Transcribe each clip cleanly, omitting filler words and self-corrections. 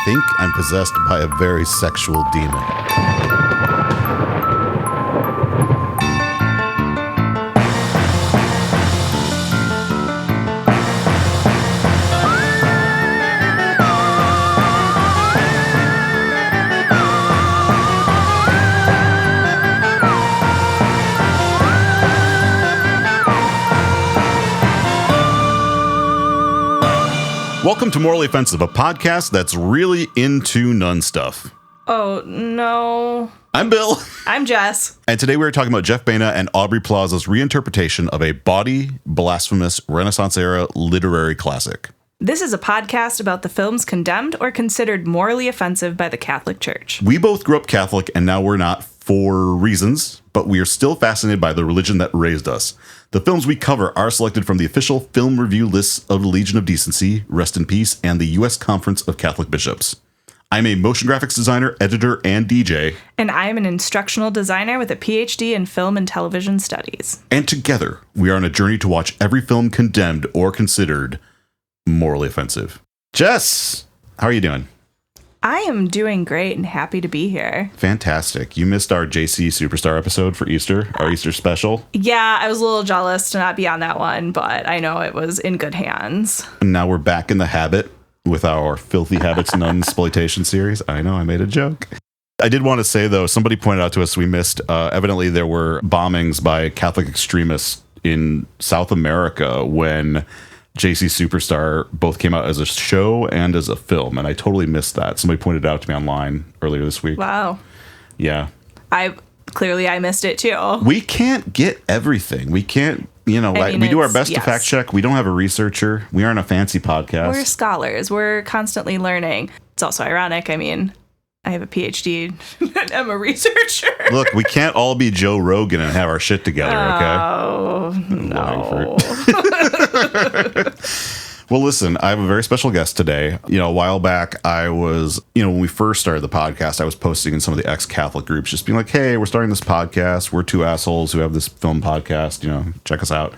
think I'm possessed by a very sexual demon. Welcome to Morally Offensive, a podcast that's really into nun stuff. Oh, no. I'm Bill. I'm Jess. And today we're talking about Jeff Baena and Aubrey Plaza's reinterpretation of a bawdy, blasphemous, Renaissance-era literary classic. This is a podcast about the films condemned or considered morally offensive by the Catholic Church. We both grew up Catholic, and now we're not for reasons, but we are still fascinated by the religion that raised us. The films we cover are selected from the official film review lists of the Legion of Decency, Rest in Peace, and the U.S. Conference of Catholic Bishops. I'm a motion graphics designer, editor, and DJ. And I'm an instructional designer with a PhD in film and television studies. And together, we are on a journey to watch every film condemned or considered morally offensive. Jess, how are you doing? I am doing great and happy to be here. Fantastic. You missed our JC Superstar episode for Easter, our Easter special. Yeah, I was a little jealous to not be on that one, but I know it was in good hands. And now we're back in the habit with our Filthy Habits Nun Exploitation series. I know, I made a joke. I did want to say, though, somebody pointed out to us we missed, evidently there were bombings by Catholic extremists in South America when JC Superstar both came out as a show and as a film, and I totally missed that. Somebody pointed it out to me online earlier this week. Wow. Yeah. I missed it too. We can't get everything. We can't, we do our best to fact check. We don't have a researcher. We aren't a fancy podcast. We're scholars. We're constantly learning. It's also ironic. I mean, I have a PhD and I'm a researcher. Look, we can't all be Joe Rogan and have our shit together, okay? Oh, no. Well, listen, I have a very special guest today. A while back, I was, when we first started the podcast, I was posting in some of the ex-Catholic groups, just being like, hey, we're starting this podcast. We're two assholes who have this film podcast, check us out.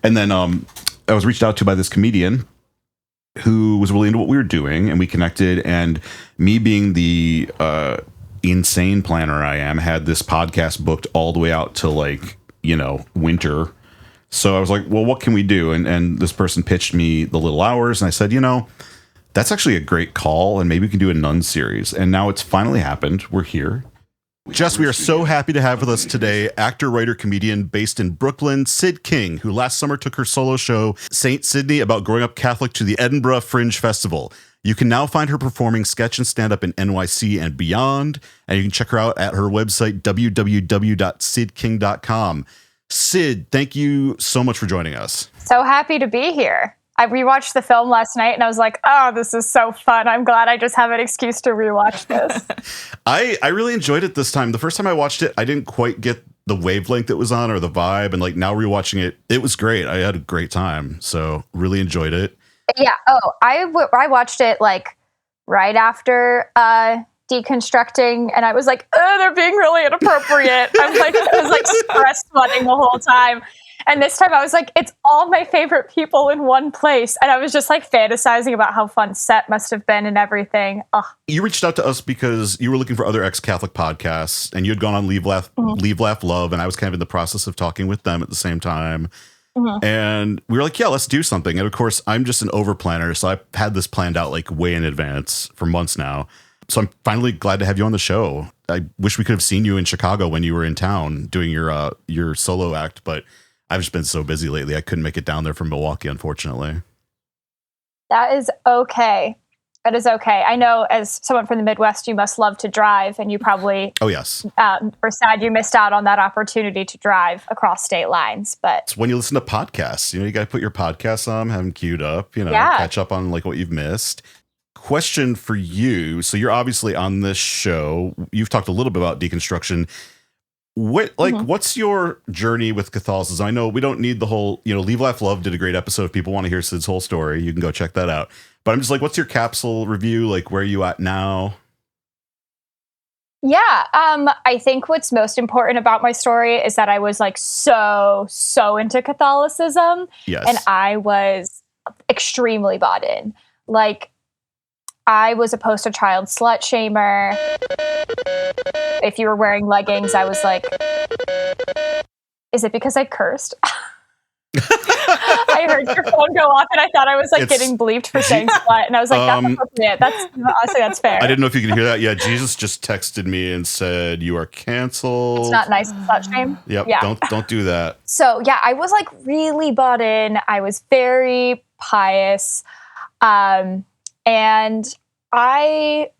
And then I was reached out to by this comedian who was really into what we were doing, and we connected, and me being the insane planner I am, had this podcast booked all the way out to winter. So I was like, well, what can we do? And this person pitched me The Little Hours, and I said, that's actually a great call, and maybe we can do a nun series. And now it's finally happened. We're here. Jess, we are so happy to have with us today actor, writer, comedian based in Brooklyn, Syd King, who last summer took her solo show, St. Sydney, about growing up Catholic, to the Edinburgh Fringe Festival. You can now find her performing sketch and stand-up in NYC and beyond, and you can check her out at her website, www.sydking.com. Syd, thank you so much for joining us. So happy to be here. I rewatched the film last night and I was like, oh, this is so fun. I'm glad I just have an excuse to rewatch this. I really enjoyed it this time. The first time I watched it, I didn't quite get the wavelength it was on or the vibe. And now rewatching it, it was great. I had a great time. So really enjoyed it. Yeah. Oh, I watched it right after deconstructing, and I was like, oh, they're being really inappropriate. I was stress sweating the whole time. And this time I was like, it's all my favorite people in one place. And I was just fantasizing about how fun set must have been and everything. Ugh. You reached out to us because you were looking for other ex-Catholic podcasts, and you had gone on Leave, Laugh, Love. And I was kind of in the process of talking with them at the same time. Mm-hmm. And we were like, yeah, let's do something. And of course, I'm just an over planner. So I had this planned out way in advance for months now. So I'm finally glad to have you on the show. I wish we could have seen you in Chicago when you were in town doing your solo act, but I've just been so busy lately. I couldn't make it down there from Milwaukee, unfortunately. That is okay. That is okay. I know as someone from the Midwest, you must love to drive, and you probably were sad you missed out on that opportunity to drive across state lines. But it's when you listen to podcasts, you got to put your podcasts on, have them queued up, catch up on what you've missed. Question for you. So you're obviously on this show. You've talked a little bit about deconstruction. What's your journey with Catholicism? I know we don't need the whole, Leave, Laugh, Love did a great episode. If people want to hear Syd's whole story, you can go check that out. But I'm just what's your capsule review? Where are you at now? Yeah. I think what's most important about my story is that I was so into Catholicism. Yes. And I was extremely bought in. I was a poster child slut shamer. If you were wearing leggings, I was like, is it because I cursed? I heard your phone go off and I thought I was like getting bleeped for saying slut. And I was like, that's appropriate. Honestly, that's fair. I didn't know if you could hear that. Yeah, Jesus just texted me and said, you are canceled. It's not nice to slut shame. Yep, yeah. don't do that. So yeah, I was like really bought in. I was very pious. And I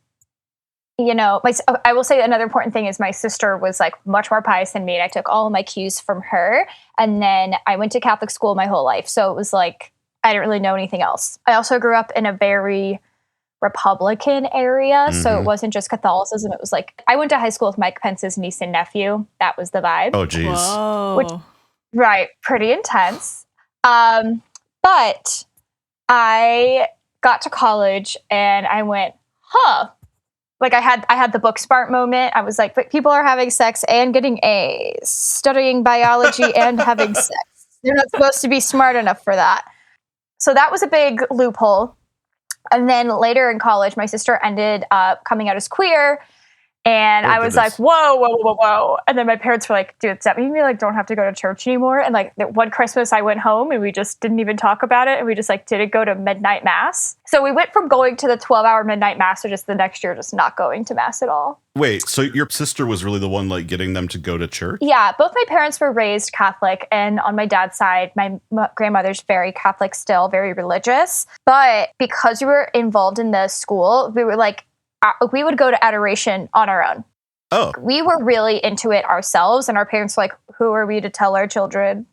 will say another important thing is my sister was like much more pious than me, and I took all of my cues from her. And then I went to Catholic school my whole life. So it was like, I didn't really know anything else. I also grew up in a very Republican area. Mm-hmm. So it wasn't just Catholicism. It was like, I went to high school with Mike Pence's niece and nephew. That was the vibe. Oh, geez. Right. Pretty intense. But I got to college and I went, like I had the book smart moment. I was like, but people are having sex and getting A's, studying biology and having sex. They're not supposed to be smart enough for that. So that was a big loophole. And then later in college, my sister ended up coming out as queer. And I was like, whoa. And then my parents were like, dude, does that mean we like don't have to go to church anymore? And like one Christmas I went home and we just didn't even talk about it. And we just like didn't go to midnight mass. So we went from going to the 12-hour midnight mass to just the next year just not going to mass at all. Wait, so your sister was really the one like getting them to go to church? Yeah, both my parents were raised Catholic. And on my dad's side, my grandmother's very Catholic still, very religious. But because we were involved in the school, we were like, we would go to adoration on our own. Oh. We were really into it ourselves, and our parents were like, who are we to tell our children?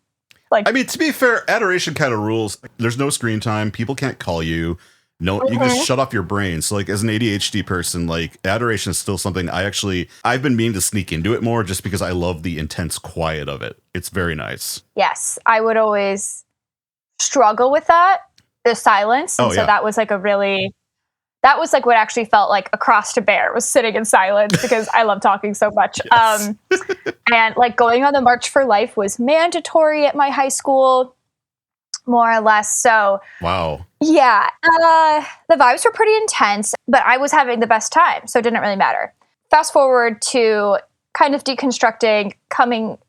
Like, I mean, to be fair, adoration kind of rules. There's no screen time. People can't call you. No, you can just shut off your brain. So like as an ADHD person, like adoration is still something I've been meaning to sneak into it more just because I love the intense quiet of it. It's very nice. Yes. I would always struggle with that, the silence. And so that was like that was like what actually felt like a cross to bear, was sitting in silence because I love talking so much. Yes. And like going on the March for Life was mandatory at my high school, more or less. So wow. Yeah. The vibes were pretty intense, but I was having the best time. So it didn't really matter. Fast forward to kind of deconstructing,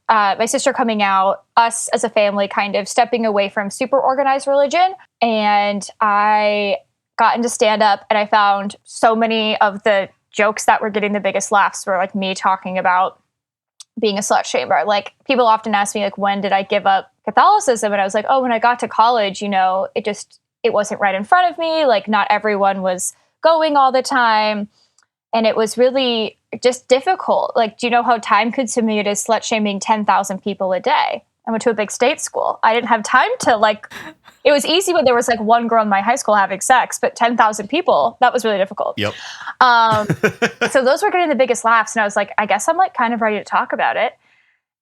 my sister coming out, us as a family kind of stepping away from super organized religion. And I got into stand-up, and I found so many of the jokes that were getting the biggest laughs were like me talking about being a slut shamer. Like people often ask me like, when did I give up Catholicism? And I was like, when I got to college, it wasn't right in front of me. Like not everyone was going all the time. And it was really just difficult. Like, do you know how time consuming it is slut shaming 10,000 people a day? I went to a big state school. I didn't have time to it was easy when there was like one girl in my high school having sex, but 10,000 people, that was really difficult. Yep. So those were getting the biggest laughs. And I was like, I guess I'm like kind of ready to talk about it.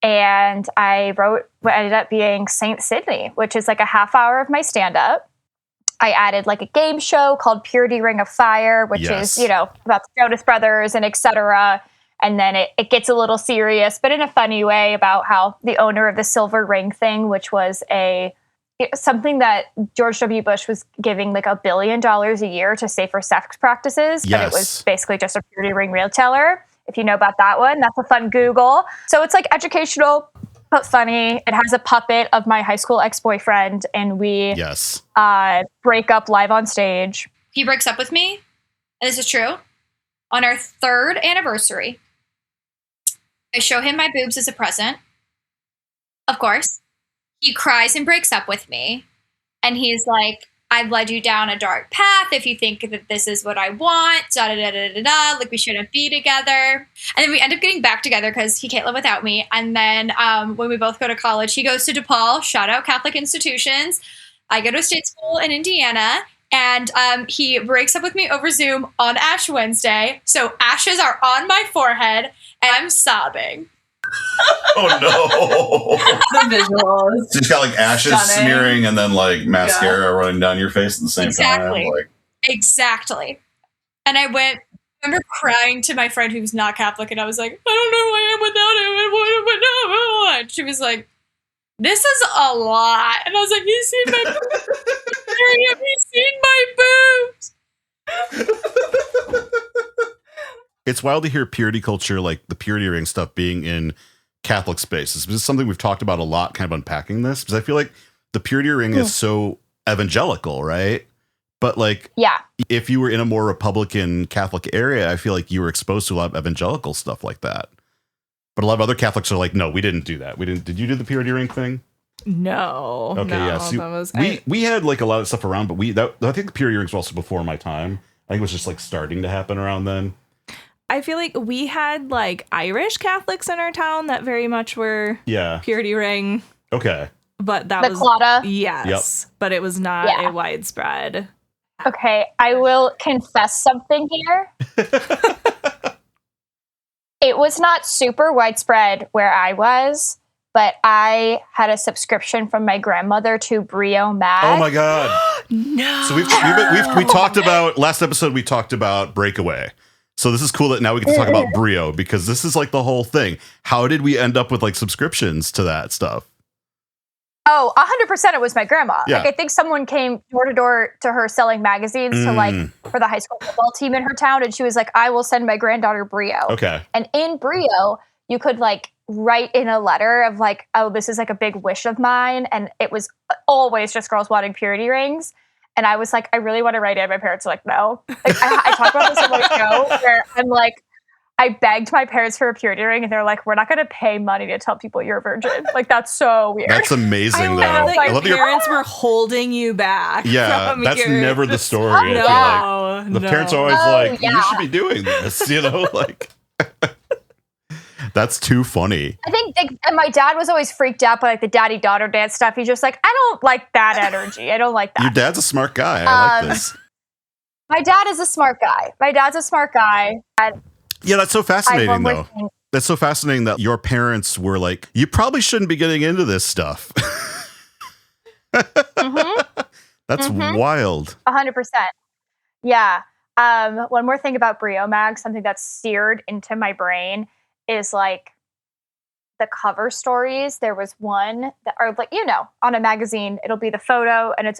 And I wrote what ended up being Saint Sydney, which is like a half hour of my stand-up. I added like a game show called Purity Ring of Fire, which is, about the Jonas Brothers and etc. And then it gets a little serious, but in a funny way, about how the owner of the silver ring thing, which was something that George W. Bush was giving like $1 billion a year to safer sex practices. But it was basically just a purity ring retailer. If you know about that one, that's a fun Google. So it's like educational, but funny. It has a puppet of my high school ex-boyfriend, and we break up live on stage. He breaks up with me, and this is true, on our 3rd anniversary. I show him my boobs as a present. Of course. He cries and breaks up with me. And he's like, I've led you down a dark path. If you think that this is what I want, da-da-da-da-da-da, like we shouldn't be together. And then we end up getting back together because he can't live without me. And then when we both go to college, he goes to DePaul, shout out Catholic institutions. I go to a state school in Indiana. And he breaks up with me over Zoom on Ash Wednesday. So ashes are on my forehead, and I'm sobbing. Oh no! The visuals. So you got like ashes smearing and then like mascara running down your face at the same time. Exactly. And I remember crying to my friend who's not Catholic, and I was like, I don't know who I am without him. And she was like, this is a lot. And I was like, you seen my boobs? Have you seen my boobs? It's wild to hear purity culture, like the purity ring stuff, being in Catholic spaces. This is something we've talked about a lot, kind of unpacking this, because I feel like the purity ring is so evangelical, right? But like, Yeah. if you were in a more Republican Catholic area, I feel like you were exposed to a lot of evangelical stuff like that. But a lot of other Catholics are like, no, we didn't do that. We didn't. Did you do the purity ring thing? No. Okay, no, yeah. See, that was, we had like a lot of stuff around, but I think the purity rings were also before my time. I think it was just like starting to happen around then. I feel like we had like Irish Catholics in our town that very much were purity ring. Okay. But that was Clada. Yes. Yep. But it was not a widespread. Okay, I will confess something here. It was not super widespread where I was, but I had a subscription from my grandmother to Brio Mag. Oh my God. No. So we talked about, last episode we talked about Breakaway. So this is cool that now we get to talk about Brio, because this is like the whole thing. How did we end up with like subscriptions to that stuff? Oh, 100% it was my grandma. Yeah. Like, I think someone came door to door to her selling magazines to like for the high school football team in her town. And she was like, I will send my granddaughter Brio. Okay. And in Brio, you could like write in a letter of like, oh, this is like a big wish of mine. And it was always just girls wanting purity rings. And I was like, I really want to write in. My parents are like, no. Like, I talk about this on my show where I'm like, I begged my parents for a purity ring, and they're like, we're not going to pay money to tell people you're a virgin. Like, that's so weird. That's amazing, though. I love your parents were holding you back. Yeah, that's never the story. No, I feel like. The parents are always like, you should be doing this, you know? Like, that's too funny. I think, and my dad was always freaked out by like the daddy-daughter dance stuff. He's just like, I don't like that energy. I don't like that. Your dad's a smart guy. I like this. My dad is a smart guy. And yeah, that's so fascinating, though. That's so fascinating that your parents were like, you probably shouldn't be getting into this stuff. That's wild. 100%. Yeah. One more thing about Brio Mag, something that's seared into my brain is like the cover stories. There was one that are like, you know, on a magazine, it'll be the photo, and it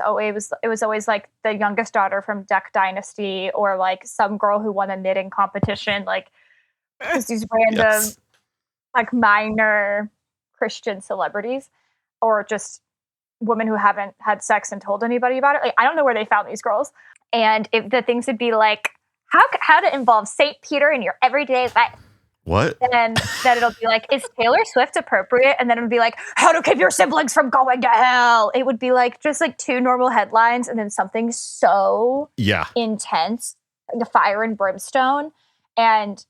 was always like the youngest daughter from Duck Dynasty, or like some girl who won a knitting competition, like just these random like minor Christian celebrities, or just women who haven't had sex and told anybody about it. Like, I don't know where they found these girls. And the things would be like, how to involve St. Peter in your everyday life. What? And then it'll be like, is Taylor Swift appropriate? And then it would be like, how to keep your siblings from going to hell. It would be like just like two normal headlines, and then something so intense, like the fire and brimstone. And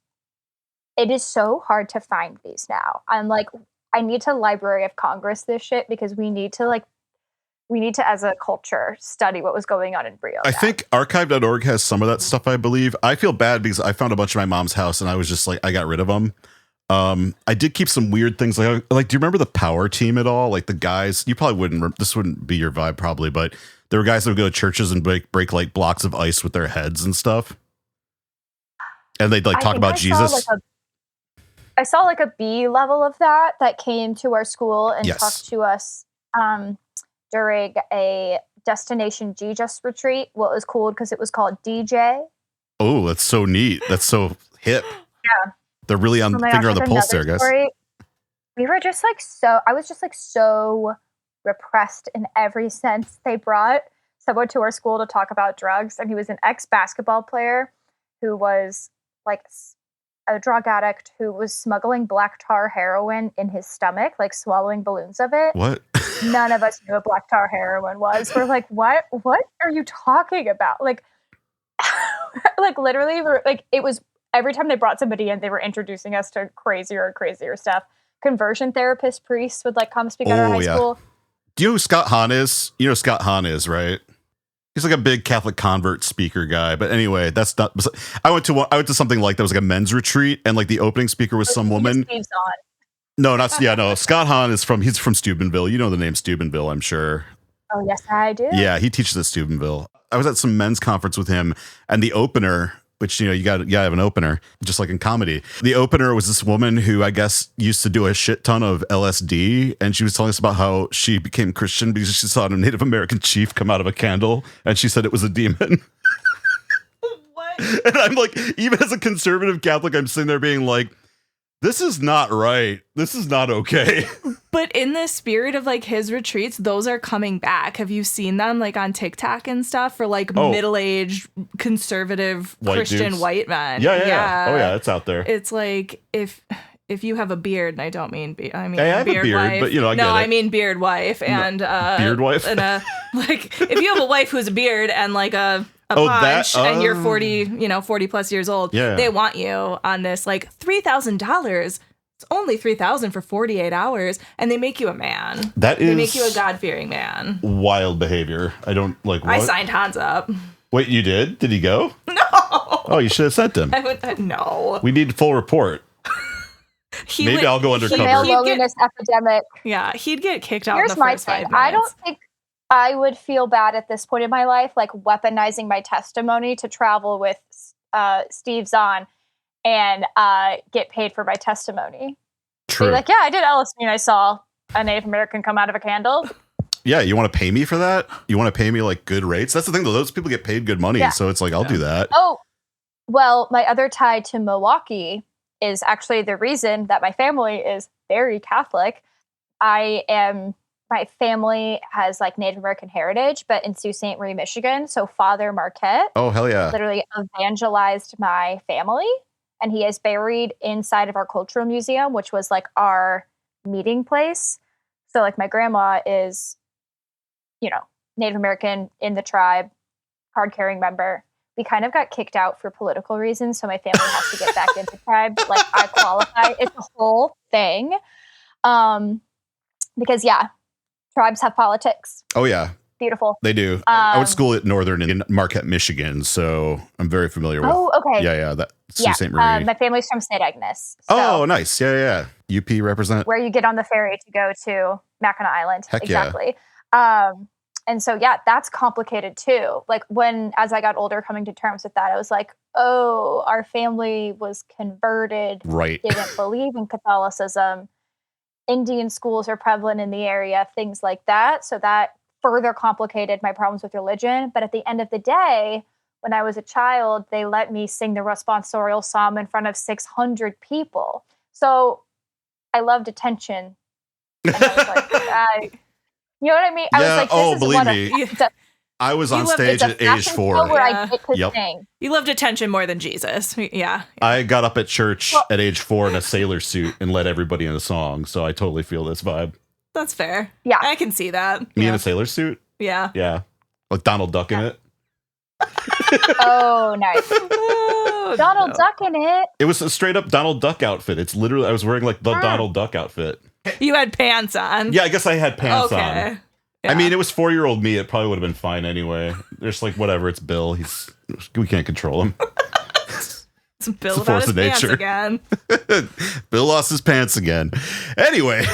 it is so hard to find these now. I'm like, I need to Library of Congress this shit, because we need to, as a culture, study what was going on in Brio. I think archive.org has some of that stuff, I believe. I feel bad because I found a bunch of my mom's house, and I was just like, I got rid of them. I did keep some weird things. Like, do you remember the Power Team at all? Like the guys, you probably wouldn't, this wouldn't be your vibe probably, but there were guys that would go to churches and break like blocks of ice with their heads and stuff. And they'd like talk about Jesus. I saw like a B level of that came to our school and talked to us during a Destination Jesus retreat. Well, it was cool because it was called DJ. Oh, that's so neat. That's so hip. Yeah. They're really on finger on the pulse there, guys. We were just like I was just like so repressed in every sense. They brought someone to our school to talk about drugs, and he was an ex-basketball player who was like a drug addict who was smuggling black tar heroin in his stomach, like swallowing balloons of it. What? None of us knew what black tar heroin was. We're like, what are you talking about? Like, like literally, like it was every time they brought somebody in, they were introducing us to crazier and crazier stuff. Conversion therapist priests would like come speak at our high school. Do you know who Scott Hahn is? You know who Scott Hahn is, right? He's like a big Catholic convert speaker guy. But anyway, that's not. I went to something like that was like a men's retreat, and like the opening speaker was some woman. No, Scott Hahn is he's from Steubenville. You know the name Steubenville, I'm sure. Oh yes, I do. Yeah, he teaches at Steubenville. I was at some men's conference with him, and the opener, which, you know, you gotta have an opener, just like in comedy. The opener was this woman who I guess used to do a shit ton of LSD, and she was telling us about how she became Christian because she saw a Native American chief come out of a candle, and she said it was a demon. What? And I'm like, even as a conservative Catholic, I'm sitting there being like, this is not right. This is not okay. But in the spirit of like his retreats, those are coming back. Have you seen them like on TikTok and stuff for like middle-aged conservative White Christian dudes. white men? Yeah. Oh yeah, it's out there. It's like if you have a beard, and I don't mean I mean I have beard a beard, wife. but you know, I get it. I mean beard wife and beard wife. And like if you have a wife who's a beard and like a punch and you're 40 plus years old, they want you on this like $3,000. It's only $3,000 for 48 hours, and they make you a man. They make you a God-fearing man. Wild behavior. I don't like. What? I signed Hans up. Wait, you did? Did he go? No. Oh, you should have sent him. No. We need full report. Maybe I'll go undercover. Male loneliness epidemic. Yeah, he'd get kicked out. Here's in the my first thing. 5 minutes. I don't think I would feel bad at this point in my life, like weaponizing my testimony to travel with Steve Zahn and get paid for my testimony. True. Be like, yeah, I did LSD and I saw a Native American come out of a candle. Yeah, you want to pay me for that? You want to pay me like good rates? That's the thing though. Those people get paid good money, so it's like I'll do that. Oh, well, my other tie to Milwaukee is actually the reason that my family is very Catholic. My family has like Native American heritage, but in Sault Ste. Marie, Michigan. So Father Marquette hell yeah, literally evangelized my family. And he is buried inside of our cultural museum, which was like our meeting place. So like my grandma is, Native American in the tribe, card carrying member. We kind of got kicked out for political reasons. So my family has to get back into tribe. Like I qualify. It's a whole thing. Because tribes have politics. Oh yeah. Beautiful. They do. I went to school at Northern in Marquette, Michigan, so I'm very familiar with. Oh, okay. Yeah. That St. Marie. My family's from St. Agnes. So oh, nice. Yeah. UP represent. Where you get on the ferry to go to Mackinac Island. Heck exactly. And so, that's complicated too. Like as I got older, coming to terms with that, I was like, oh, our family was converted. Right. Didn't believe in Catholicism. Indian schools are prevalent in the area, things like that. So that further complicated my problems with religion. But at the end of the day, when I was a child, they let me sing the responsorial psalm in front of 600 people. So I loved attention. And I was like, you know what I mean? I was like, this is believe me. I was on stage at age 4. Where I get to sing. You loved attention more than Jesus. Yeah. I got up at church at age 4 in a sailor suit and led everybody in a song. So I totally feel this vibe. That's fair. Yeah. I can see that. Me in a sailor suit? Yeah. Yeah. Like Donald Duck in it. Oh, nice. Donald Duck in it. It was a straight up Donald Duck outfit. It's literally, I was wearing like the Donald Duck outfit. You had pants on. Yeah, I guess I had pants on. Yeah. I mean, it was 4-year-old me. It probably would have been fine anyway. There's like, whatever. It's Bill. We can't control him. It's Bill without his pants again. Bill lost his pants again. Anyway.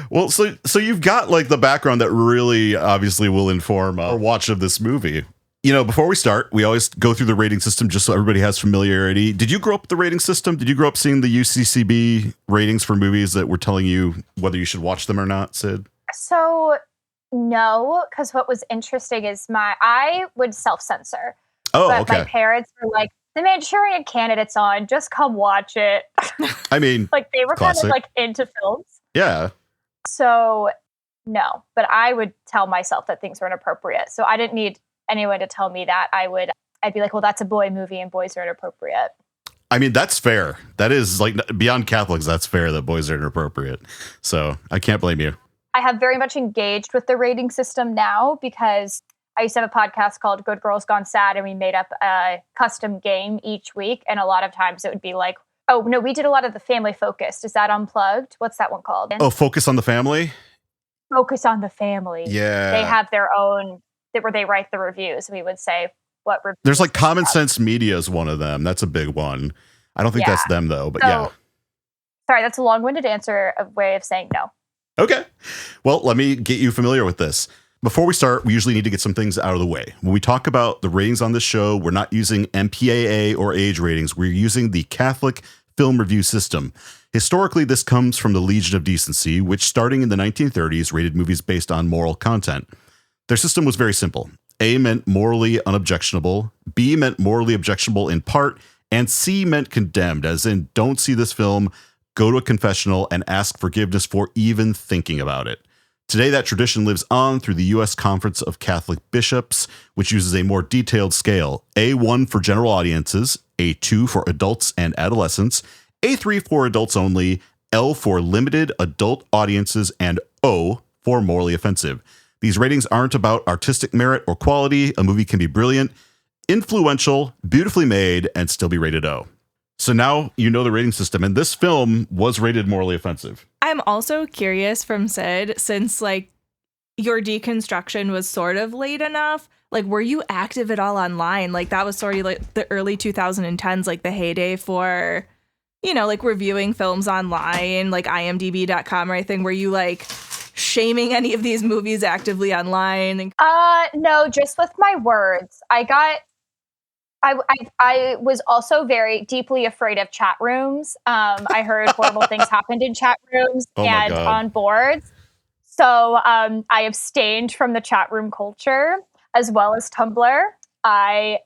Well, so you've got like the background that really obviously will inform our watch of this movie. Before we start, we always go through the rating system just so everybody has familiarity. Did you grow up with the rating system? Did you grow up seeing the UCCB ratings for movies that were telling you whether you should watch them or not, Syd? So, no, because what was interesting is I would self-censor. Oh, but okay. My parents were like, the Manchurian Candidate's on, just come watch it. I mean, like they were classic. kind of like into films. Yeah. So, no, but I would tell myself that things were inappropriate. So I didn't need anyone to tell me that. I'd be like, well, that's a boy movie and boys are inappropriate. I mean, that's fair. That is like beyond Catholics. That's fair that boys are inappropriate. So I can't blame you. I have very much engaged with the rating system now because I used to have a podcast called Good Girls Gone Sad, and we made up a custom game each week. And a lot of times it would be like, oh, no, we did a lot of the family focused. Is that Unplugged? What's that one called? Oh, Focus on the Family? Focus on the Family. Yeah. They have their own, where they write the reviews. We would say what reviews. There's like Common Sense Media is one of them. That's a big one. I don't think that's them, though, but yeah. Sorry, that's a long-winded answer, a way of saying no. Okay. Well, let me get you familiar with this. Before we start, we usually need to get some things out of the way. When we talk about the ratings on this show, we're not using MPAA or age ratings. We're using the Catholic Film Review System. Historically, this comes from the Legion of Decency, which starting in the 1930s rated movies based on moral content. Their system was very simple. A meant morally unobjectionable, B meant morally objectionable in part, and C meant condemned, as in don't see this film, go to a confessional, and ask forgiveness for even thinking about it. Today, that tradition lives on through the U.S. Conference of Catholic Bishops, which uses a more detailed scale. A1 for general audiences, A2 for adults and adolescents, A3 for adults only, L for limited adult audiences, and O for morally offensive. These ratings aren't about artistic merit or quality. A movie can be brilliant, influential, beautifully made, and still be rated O. So now you know the rating system, and this film was rated morally offensive. I'm also curious from Syd, since like your deconstruction was sort of late enough, like were you active at all online? Like that was sort of like the early 2010s, like the heyday for, you know, like reviewing films online, like imdb.com or anything. Were you like shaming any of these movies actively online? No, just with my words. I was also very deeply afraid of chat rooms. I heard horrible things happened in chat rooms and on boards. So I abstained from the chat room culture as well as Tumblr. I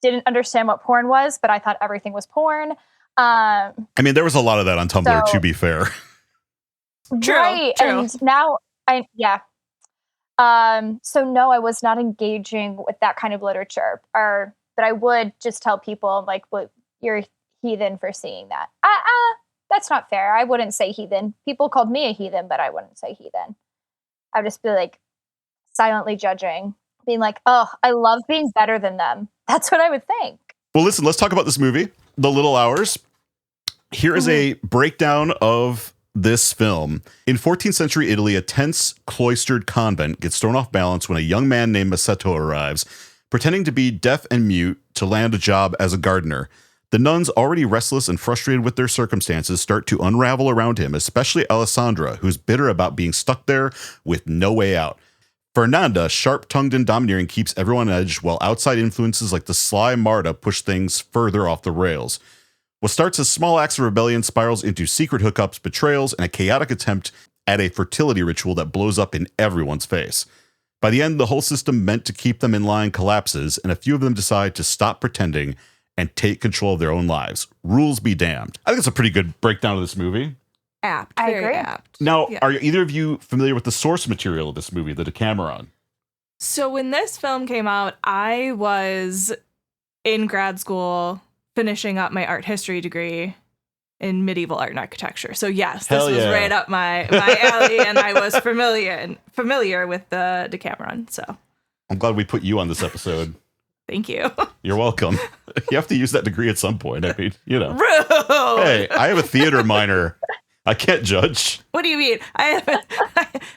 didn't understand what porn was, but I thought everything was porn. I mean, there was a lot of that on Tumblr, to be fair. Right. True. And now so no, I was not engaging with that kind of literature, but I would just tell people like, well, you're a heathen for seeing that. That's not fair. I wouldn't say heathen. People called me a heathen, but I wouldn't say heathen. I would just be like silently judging, being like, oh, I love being better than them. That's what I would think. Well, listen, let's talk about this movie, The Little Hours. Here is a breakdown of this film. In 14th century Italy, a tense, cloistered convent gets thrown off balance when a young man named Masetto arrives, pretending to be deaf and mute to land a job as a gardener. The nuns, already restless and frustrated with their circumstances, start to unravel around him, especially Alessandra, who's bitter about being stuck there with no way out. Fernanda, sharp-tongued and domineering, keeps everyone on edge, while outside influences like the sly Marta push things further off the rails. What starts as small acts of rebellion spirals into secret hookups, betrayals, and a chaotic attempt at a fertility ritual that blows up in everyone's face. By the end, the whole system meant to keep them in line collapses, and a few of them decide to stop pretending and take control of their own lives. Rules be damned. I think it's a pretty good breakdown of this movie. Apt. I Very agree. apt. Now, Yeah. are either of you familiar with the source material of this movie, the Decameron? So when this film came out, I was in grad school finishing up my art history degree in medieval art and architecture. So yes, this was right up my alley, and I was familiar with the Decameron. So I'm glad we put you on this episode. thank you. You're welcome. You have to use that degree at some point. I mean, you know. Rude. Hey, I have a theater minor. I can't judge. What do you mean? I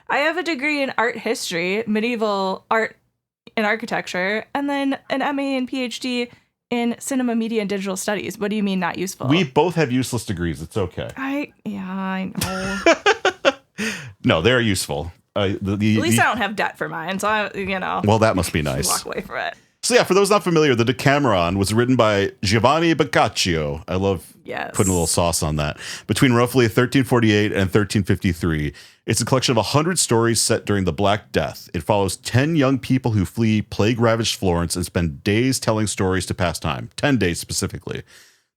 have a degree in art history, medieval art and architecture, and then an MA and PhD in cinema, media, and digital studies. What do you mean not useful? We both have useless degrees. It's okay. I know. No, they're useful. At least I don't have debt for mine, so Well, that must be nice. Walk away from it. So yeah, for those not familiar, the Decameron was written by Giovanni Boccaccio. I love putting a little sauce on that. Between roughly 1348 and 1353. It's a collection of 100 stories set during the Black Death. It follows 10 young people who flee plague-ravaged Florence and spend days telling stories to pass time. 10 days specifically.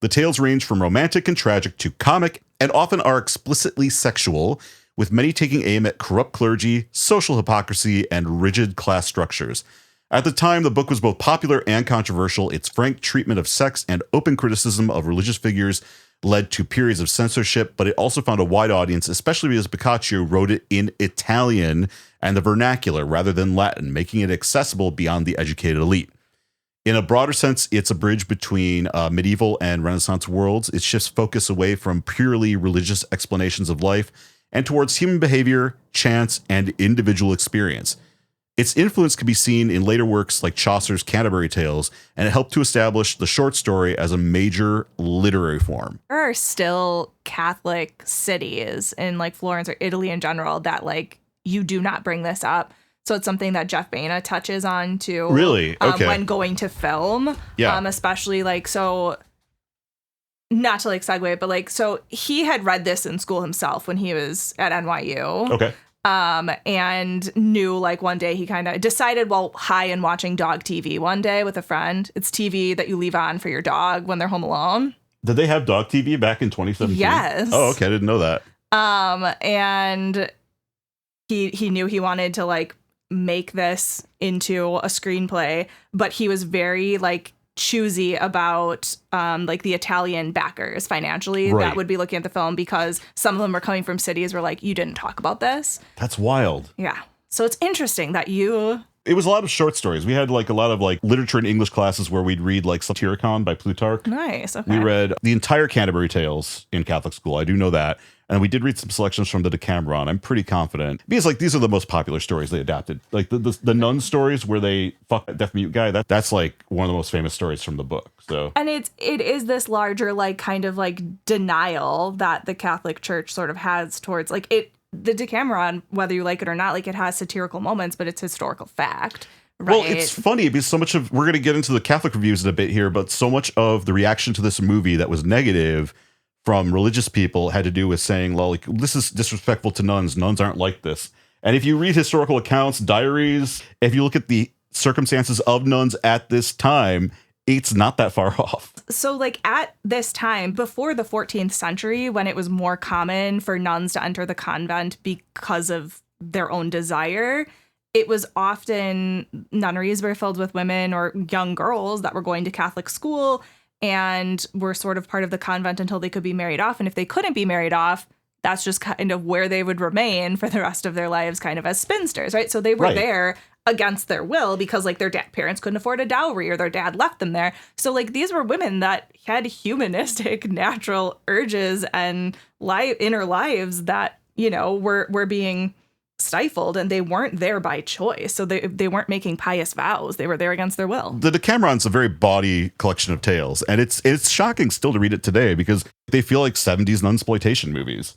The tales range from romantic and tragic to comic, and often are explicitly sexual, with many taking aim at corrupt clergy, social hypocrisy, and rigid class structures. At the time, the book was both popular and controversial. Its frank treatment of sex and open criticism of religious figures led to periods of censorship, but it also found a wide audience, especially because Boccaccio wrote it in Italian and the vernacular rather than Latin, making it accessible beyond the educated elite. In a broader sense, it's a bridge between medieval and Renaissance worlds. It shifts focus away from purely religious explanations of life and towards human behavior, chance, and individual experience. Its influence can be seen in later works like Chaucer's Canterbury Tales, and it helped to establish the short story as a major literary form. There are still Catholic cities in like Florence or Italy in general that like you do not bring this up. So it's something that Jeff Baena touches on too. Really? Okay. When going to film. Yeah. Especially like, so not to like segue, but like, so he had read this in school himself when he was at NYU. Okay. and knew like one day he kind of decided while high and watching dog TV one day with a friend. It's TV that you leave on for your dog when they're home alone. Did they have dog TV back in 2017? Yes. Oh, okay. I didn't know that. And he knew he wanted to like make this into a screenplay, but he was very like choosy about like the Italian backers financially that would be looking at the film, because some of them were coming from cities where like you didn't talk about this. That's wild. Yeah. So it's interesting that It was a lot of short stories. We had like a lot of like literature and English classes where we'd read like Satyricon by Plutarch. Nice. Okay. We read the entire Canterbury Tales in Catholic school. I do know that. And we did read some selections from the Decameron. I'm pretty confident. Because like these are the most popular stories they adapted. Like the nun stories where they fuck that deaf mute guy, that's like one of the most famous stories from the book. So and it is this larger like kind of like denial that the Catholic Church sort of has towards like it. The Decameron, whether you like it or not, like it has satirical moments, but it's historical fact. Right? Well, it's funny because so much of, we're going to get into the Catholic reviews in a bit here, but so much of the reaction to this movie that was negative from religious people had to do with saying, well, like, this is disrespectful to nuns. Nuns aren't like this. And if you read historical accounts, diaries, if you look at the circumstances of nuns at this time, it's not that far off. So like at this time, before the 14th century, when it was more common for nuns to enter the convent because of their own desire, it was often nunneries were filled with women or young girls that were going to Catholic school and were sort of part of the convent until they could be married off. And if they couldn't be married off, that's just kind of where they would remain for the rest of their lives, kind of as spinsters, right? So they were there against their will because like their parents couldn't afford a dowry or their dad left them there. So like these were women that had humanistic natural urges and inner lives that, you know, were being stifled, and they weren't there by choice. So they weren't making pious vows. They were there against their will. The Decameron's a very bawdy collection of tales, and it's shocking still to read it today because they feel like 70s nunsploitation movies.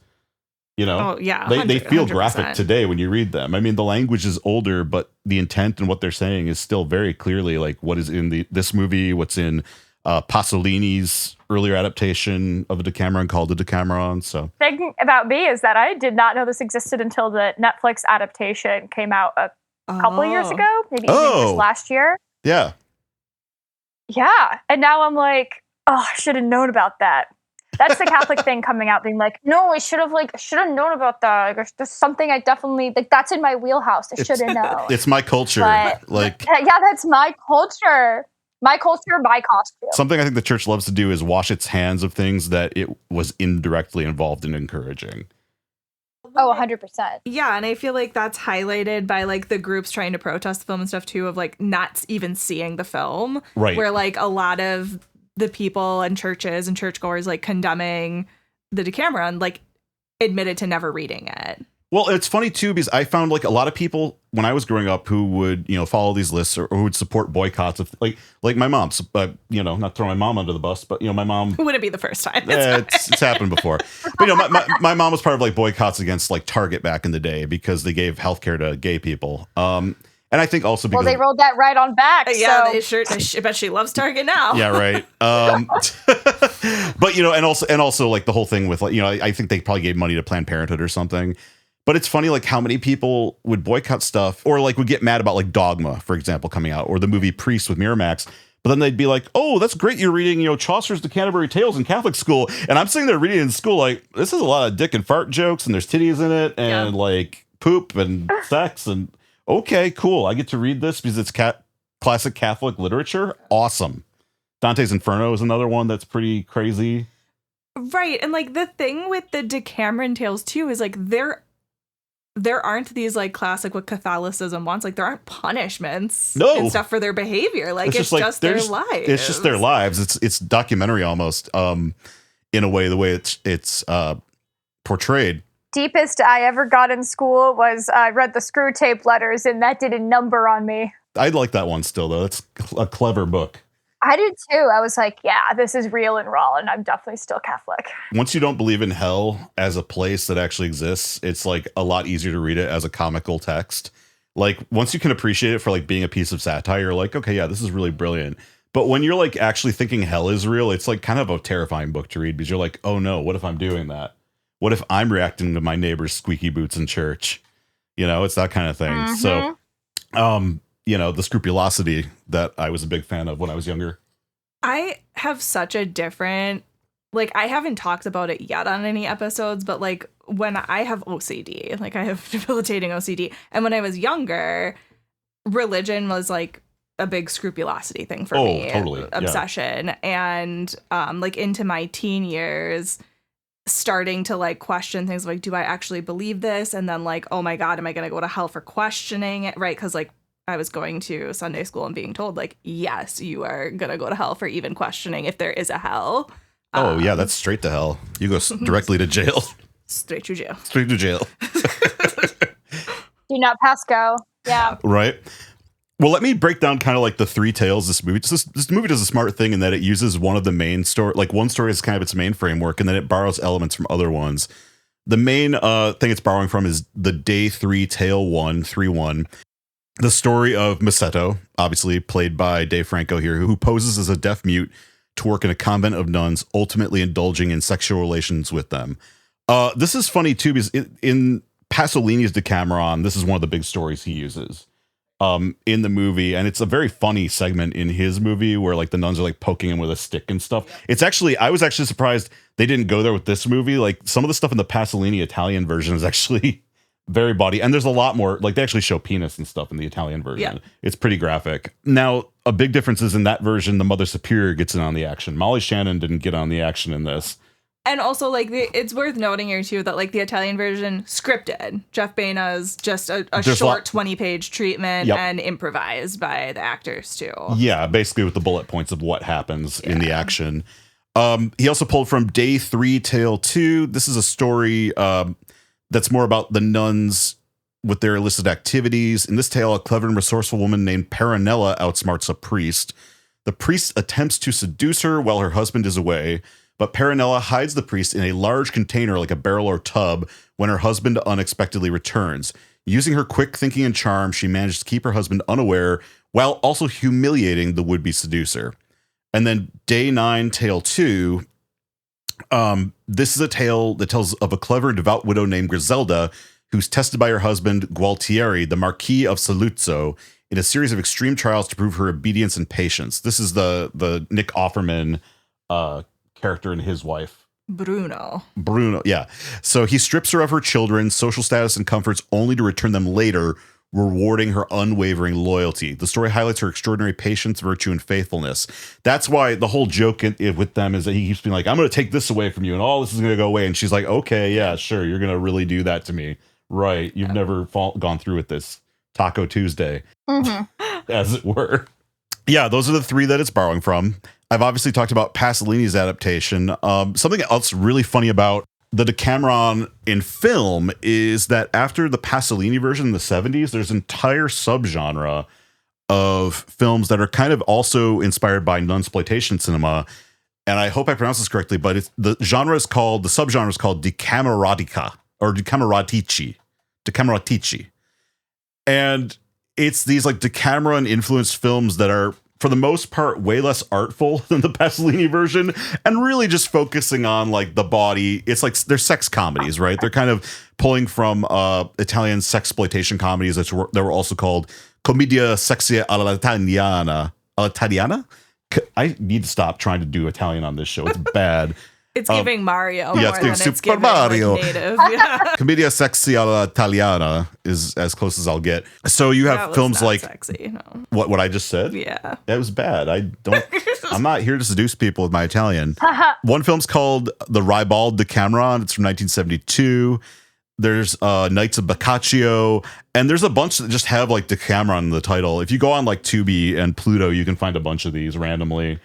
You know, they feel 100%. Graphic today when you read them. I mean, the language is older, but the intent and what they're saying is still very clearly like what is in this movie, what's in Pasolini's earlier adaptation of the Decameron called the Decameron. So, thing about me is that I did not know this existed until the Netflix adaptation came out a couple of years ago, maybe even just last year. Yeah. Yeah, and now I'm like, oh, I should have known about that. That's the Catholic thing coming out, being like, no, I should have known about that. Like, there's something I definitely like. That's in my wheelhouse. I should have known. It's my culture. But, like, yeah, that's my culture. My culture, my costume. Something I think the church loves to do is wash its hands of things that it was indirectly involved in encouraging. Oh, 100%. Yeah, and I feel like that's highlighted by like the groups trying to protest the film and stuff too, of like not even seeing the film. Right. Where like a lot of the people and churches and churchgoers like condemning the Decameron like admitted to never reading it. Well, it's funny too because I found like a lot of people when I was growing up who would, you know, follow these lists or who would support boycotts of like my mom's, you know, not throwing my mom under the bus, but you know, my mom wouldn't be the first time. It's happened before. But you know, my mom was part of like boycotts against like Target back in the day because they gave healthcare to gay people. And I think also because they rolled that right on back. Yeah, so. they sure. I bet she loves Target now. Yeah, right. But you know, and also like the whole thing with like, you know, I think they probably gave money to Planned Parenthood or something. But it's funny like how many people would boycott stuff or like would get mad about like Dogma, for example, coming out, or the movie Priest with Miramax. But then they'd be like, "Oh, that's great! You're reading, you know, Chaucer's The Canterbury Tales in Catholic school." And I'm sitting there reading in school like, this is a lot of dick and fart jokes, and there's titties in it, and like poop and sex, and okay, cool. I get to read this because it's classic Catholic literature. Awesome. Dante's Inferno is another one that's pretty crazy. Right, and like the thing with the Decameron tales too is like there aren't these like classic what Catholicism wants. Like there aren't punishments and stuff for their behavior. Like it's just their lives. It's just their lives. It's documentary almost in a way, the way it's portrayed. Deepest I ever got in school was I read the Screw Tape Letters, and that did a number on me. I'd like that one still though. It's a clever book. I did too. I was like, yeah, this is real and raw, and I'm definitely still Catholic. Once you don't believe in hell as a place that actually exists, it's like a lot easier to read it as a comical text. Like once you can appreciate it for like being a piece of satire, you're like, okay, yeah, this is really brilliant. But when you're like actually thinking hell is real, it's like kind of a terrifying book to read because you're like, oh no, what if I'm doing that? What if I'm reacting to my neighbor's squeaky boots in church? You know, it's that kind of thing. Mm-hmm. So, you know, the scrupulosity that I was a big fan of when I was younger. I have such a different, like, I haven't talked about it yet on any episodes, but like when I have OCD, like I have debilitating OCD. And when I was younger, religion was like a big scrupulosity thing for me. Totally. Obsession. Yeah. And like into my teen years, starting to like question things like, do I actually believe this? And then like, oh my God, am I going to go to hell for questioning it? Right. Because like I was going to Sunday school and being told like, yes, you are going to go to hell for even questioning if there is a hell. Oh, yeah, that's straight to hell. You go directly to jail. Straight to jail. Straight to jail. Do not pass go. Yeah. Right. Well, let me break down kind of like the three tales of this movie. This movie does a smart thing in that it uses one of the main story, like one story is kind of its main framework, and then it borrows elements from other ones. The main thing it's borrowing from is the Day 3 Tale 3-1. The story of Masetto, obviously played by Dave Franco here, who poses as a deaf mute to work in a convent of nuns, ultimately indulging in sexual relations with them. This is funny too, because in Pasolini's Decameron, this is one of the big stories he uses in the movie, and it's a very funny segment in his movie where like the nuns are like poking him with a stick and stuff. It's actually, I was actually surprised they didn't go there with this movie. Like some of the stuff in the Pasolini Italian version is actually very body, and there's a lot more, like they actually show penis and stuff in the Italian version. Yeah. It's pretty graphic. Now, a big difference is in that version, the Mother Superior gets in on the action. Molly Shannon didn't get on the action in this. And also, like, it's worth noting here, too, that, like, the Italian version, scripted. Jeff Baina's just a short 20-page treatment and improvised by the actors, too. Yeah, basically with the bullet points of what happens in the action. He also pulled from Day 3, Tale 2. This is a story that's more about the nuns with their illicit activities. In this tale, a clever and resourceful woman named Peronella outsmarts a priest. The priest attempts to seduce her while her husband is away, but Peronella hides the priest in a large container like a barrel or tub when her husband unexpectedly returns. Using her quick thinking and charm, she manages to keep her husband unaware while also humiliating the would-be seducer. And then Day 9, Tale 2. This is a tale that tells of a clever and devout widow named Griselda who's tested by her husband, Gualtieri, the Marquis of Saluzzo, in a series of extreme trials to prove her obedience and patience. This is the Nick Offerman character and his wife. Bruno, yeah. So he strips her of her children, social status, and comforts only to return them later, rewarding her unwavering loyalty. The story highlights her extraordinary patience, virtue, and faithfulness. That's why the whole joke with them is that he keeps being like, I'm going to take this away from you, and all this is going to go away. And she's like, okay, yeah, sure. You're going to really do that to me. Right. You've never gone through with this. Taco Tuesday, as it were. Yeah, those are the three that it's borrowing from. I've obviously talked about Pasolini's adaptation. Something else really funny about the Decameron in film is that after the Pasolini version in the 70s, there's an entire subgenre of films that are kind of also inspired by nunsploitation cinema. And I hope I pronounce this correctly, but the subgenre is called Decamerotica or Decameratici. And it's these like Decameron influenced films that are, for the most part, way less artful than the Pasolini version, and really just focusing on like the body. It's like they're sex comedies, right? They're kind of pulling from Italian sexploitation comedies that were also called commedia sexy all'italiana. I need to stop trying to do Italian on this show. It's bad. It's giving Mario more than Super it's giving Mario. Like, native. Yeah. Commedia sexy all'italiana is as close as I'll get. So you have films like sexy, no. What I just said. Yeah, that was bad. I'm not here to seduce people with my Italian. One film's called The Ribald Decameron. It's from 1972. There's Knights of Boccaccio, and there's a bunch that just have like Decameron in the title. If you go on like Tubi and Pluto, you can find a bunch of these randomly.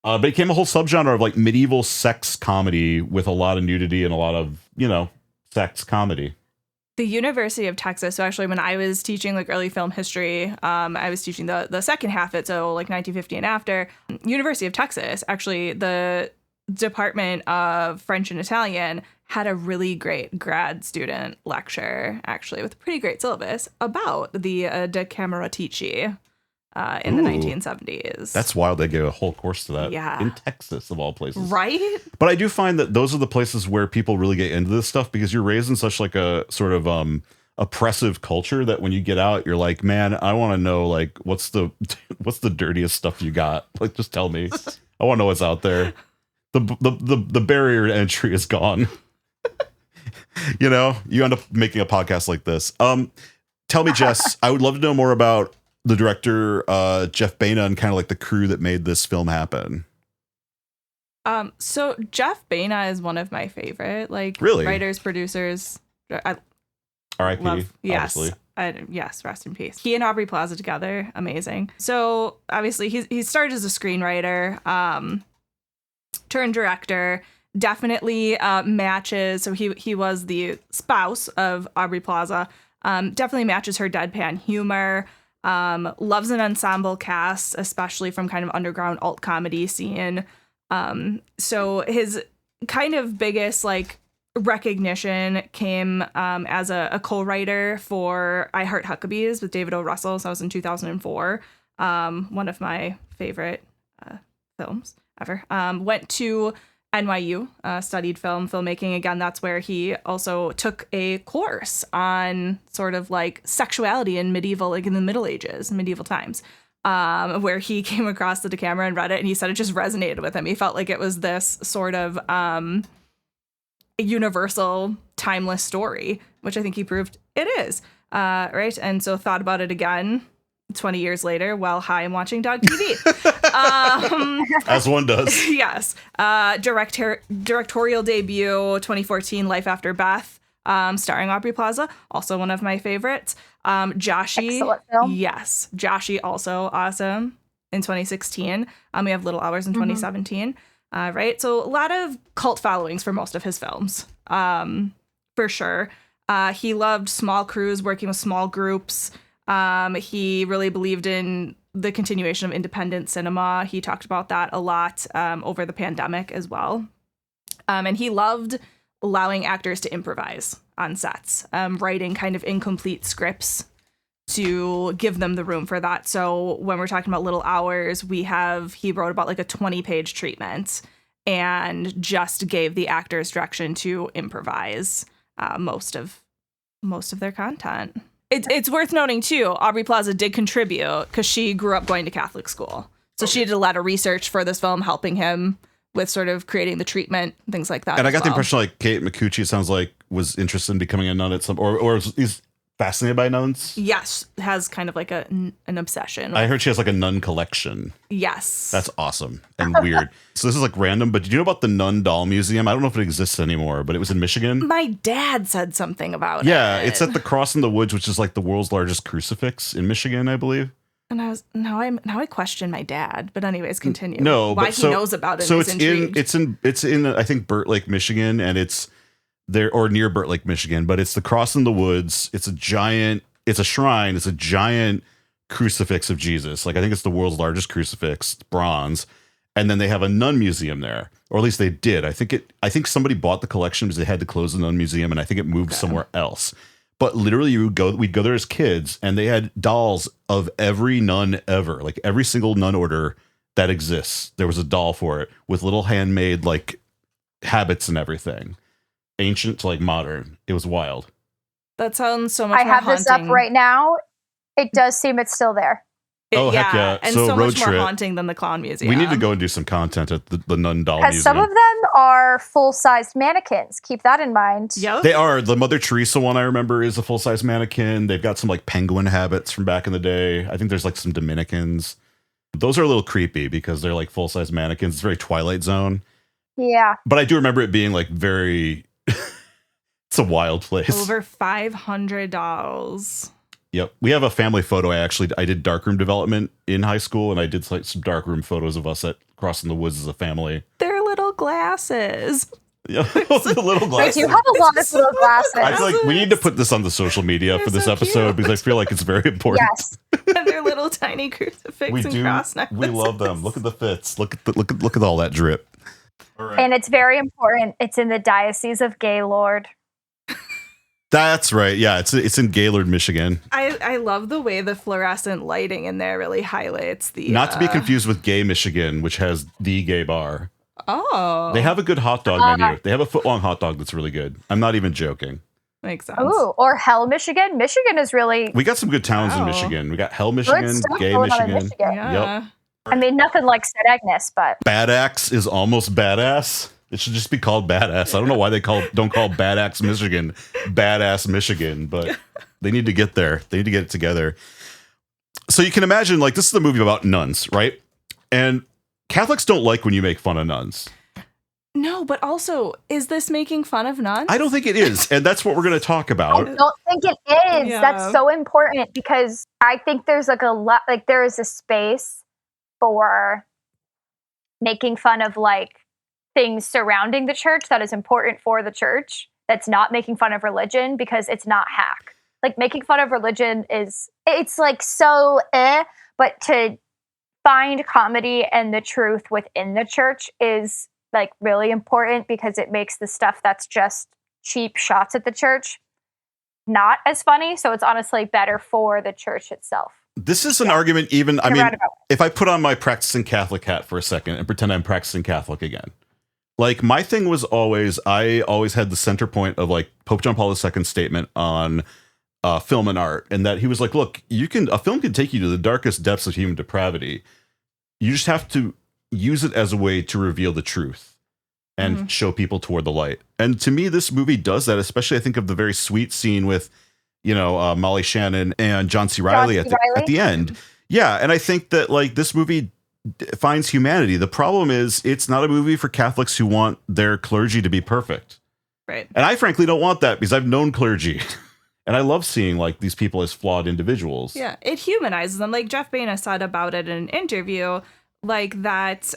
But it became a whole subgenre of like medieval sex comedy with a lot of nudity and a lot of, sex comedy. The University of Texas. So actually, when I was teaching like early film history, I was teaching the second half of it. So like 1950 and after. University of Texas, actually, the Department of French and Italian had a really great grad student lecture, actually, with a pretty great syllabus about the Decameratici. In the 1970s. That's wild. They gave a whole course to that in Texas, of all places. Right? But I do find that those are the places where people really get into this stuff because you're raised in such like a sort of a oppressive culture that when you get out, you're like, man, I want to know like what's the dirtiest stuff you got? Like, just tell me. I want to know what's out there. The barrier to entry is gone. You know, you end up making a podcast like this. Tell me, Jess, I would love to know more about the director, Jeff Baena, and kind of like the crew that made this film happen. So Jeff Baena is one of my favorite, like, really? Writers, producers. R.I.P. Yes. Obviously. Yes, rest in peace. He and Aubrey Plaza together, amazing. So obviously he started as a screenwriter, turned director, definitely matches. So he was the spouse of Aubrey Plaza. Definitely matches her deadpan humor. Loves an ensemble cast, especially from kind of underground alt comedy scene. So his kind of biggest like recognition came as a co-writer for I Heart Huckabees with David O. Russell. So that was in 2004. One of my favorite films ever. Went to NYU, studied filmmaking. Again, that's where he also took a course on sort of like sexuality in medieval, like in the Middle Ages, medieval times, where he came across the Decameron, read it, and he said it just resonated with him. He felt like it was this sort of universal, timeless story, which I think he proved it is. Right. And so thought about it again 20 years later while high and watching dog TV. As one does. Yes. Directorial debut 2014, Life After Beth, starring Aubrey Plaza, also one of my favorites. Joshi. Excellent film. Yes. Joshi, also awesome, in 2016. We have Little Hours in 2017. Right. So a lot of cult followings for most of his films, for sure. He loved small crews, working with small groups. He really believed in the continuation of independent cinema. He talked about that a lot over the pandemic as well. And he loved allowing actors to improvise on sets, writing kind of incomplete scripts to give them the room for that. So when we're talking about Little Hours, he wrote about like a 20-page treatment and just gave the actors direction to improvise most of their content. It's worth noting, too, Aubrey Plaza did contribute because she grew up going to Catholic school. So she did a lot of research for this film, helping him with sort of creating the treatment, things like that. And I got the impression like Kate Micucci, it sounds like, was interested in becoming a nun at some, or he's fascinated by nuns. Yes, has kind of like an obsession. I heard she has like a nun collection. Yes. That's awesome and weird. So this is like random, but did you know about the Nun Doll Museum? I don't know if it exists anymore, but it was in Michigan. My dad said something about it. Yeah, it's at the Cross in the Woods, which is like the world's largest crucifix in Michigan, I believe. And now I question my dad. But anyways, continue. No, why he knows about it. So it's in I think Burt Lake, Michigan, and it's there or near Burt Lake, Michigan. But it's the Cross in the Woods. It's a shrine. It's a giant crucifix of Jesus. Like I think it's the world's largest crucifix, bronze. And then they have a nun museum there, or at least they did. I think somebody bought the collection because they had to close the nun museum, and I think it moved somewhere else. But literally, we'd go there as kids, and they had dolls of every nun ever, like every single nun order that exists. There was a doll for it with little handmade like habits and everything, ancient to like modern. It was wild. That sounds so much. I have this up right now. It does seem it's still there. Heck yeah. And so much more haunting than the clown museum. We need to go and do some content at the Nun Doll Museum. Some of them are full-sized mannequins. Keep that in mind. Yep. They are. The Mother Teresa one I remember is a full-size mannequin. They've got some like penguin habits from back in the day. I think there's like some Dominicans. Those are a little creepy because they're like full-size mannequins. It's very Twilight Zone. Yeah. But I do remember it being like very... It's a wild place. Over 500 dolls. Yep. We have a family photo. I did darkroom development in high school, and I did like some darkroom photos of us at Crossing the Woods as a family. They're little glasses. Yeah, the little glasses. You have a lot of little glasses. I feel like we need to put this on the social media for this episode because I feel like it's very important. Yes. And their little tiny crucifix and cross necklaces. We love them. Look at the fits. Look at all that drip. All right. And it's very important. It's in the Diocese of Gaylord. That's right. Yeah, it's in Gaylord, Michigan. I love the way the fluorescent lighting in there really highlights the... Not to be confused with Gay, Michigan, which has the gay bar. Oh. They have a good hot dog menu. They have a foot-long hot dog that's really good. I'm not even joking. Makes sense. Ooh, or Hell, Michigan. Michigan is really... We got some good towns in Michigan. We got Hell, Michigan, Gay, Michigan. Yeah. Yep. I mean, nothing like St. Agnes, but... Bad Axe is almost badass. It should just be called Badass. I don't know why they don't call Bad Axe, Michigan Badass, Michigan, but they need to get there. They need to get it together. So you can imagine, like, this is a movie about nuns, right? And Catholics don't like when you make fun of nuns. No, but also, is this making fun of nuns? I don't think it is, and that's what we're going to talk about. I don't think it is. Yeah. That's so important because I think there's like a lot, like there is a space for making fun of like things surrounding the church that is important for the church. That's not making fun of religion because it's not hack. Like making fun of religion it's like so but to find comedy and the truth within the church is like really important because it makes the stuff that's just cheap shots at the church not as funny. So it's honestly better for the church itself. This is an argument even, I mean, if I put on my practicing Catholic hat for a second and pretend I'm practicing Catholic again. Like my thing was I always had the center point of like Pope John Paul II's statement on film and art. And that he was like, look, a film can take you to the darkest depths of human depravity. You just have to use it as a way to reveal the truth and show people toward the light. And to me, this movie does that, especially I think of the very sweet scene with, Molly Shannon and John C. Reilly at the end. Yeah. And I think that like this movie finds humanity. The problem is it's not a movie for Catholics who want their clergy to be perfect. Right. And I frankly don't want that because I've known clergy. And I love seeing like these people as flawed individuals. Yeah. It humanizes them. Like Jeff Baena said about it in an interview, like that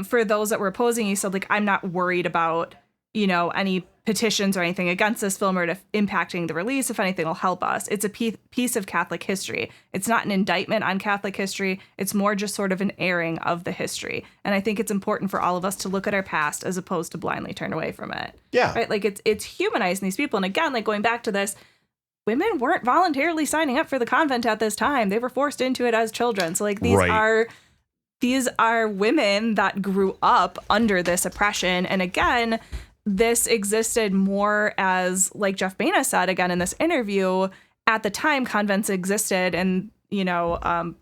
for those that were opposing, he said, like, I'm not worried about, any petitions or anything against this film or impacting the release. If anything, will help us. It's a piece of Catholic history. It's not an indictment on Catholic history. It's more just sort of an airing of the history. And I think it's important for all of us to look at our past as opposed to blindly turn away from it. Yeah. Right. Like it's humanizing these people. And again, like going back to this, women weren't voluntarily signing up for the convent at this time. They were forced into it as children. So like these are women that grew up under this oppression. And again, this existed more as, like Jeff Baena said, again, in this interview, at the time convents existed and,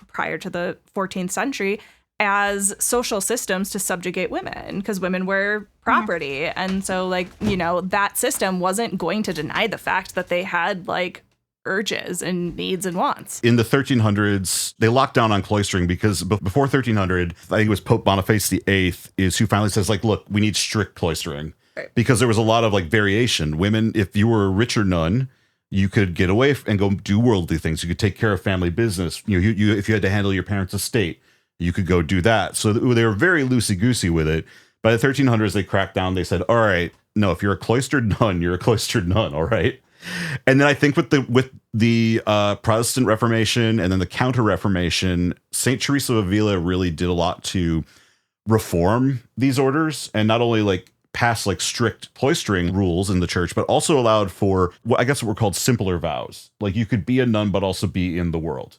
prior to the 14th century as social systems to subjugate women because women were property. And so like, that system wasn't going to deny the fact that they had like urges and needs and wants. In the 1300s, they locked down on cloistering because before 1300, I think it was Pope Boniface VIII is who finally says like, look, we need strict cloistering because there was a lot of like variation. Women, if you were a richer nun, you could get away and go do worldly things. You could take care of family business. You if you had to handle your parents' estate, you could go do that. So they were very loosey-goosey with it. By the 1300s, they cracked down. They said, all right, no, if you're a cloistered nun, you're a cloistered nun, all right? And then I think with the Protestant Reformation and then the Counter-Reformation, St. Teresa of Avila really did a lot to reform these orders and not only like pass like strict cloistering rules in the church, but also allowed for what were called simpler vows. Like you could be a nun, but also be in the world.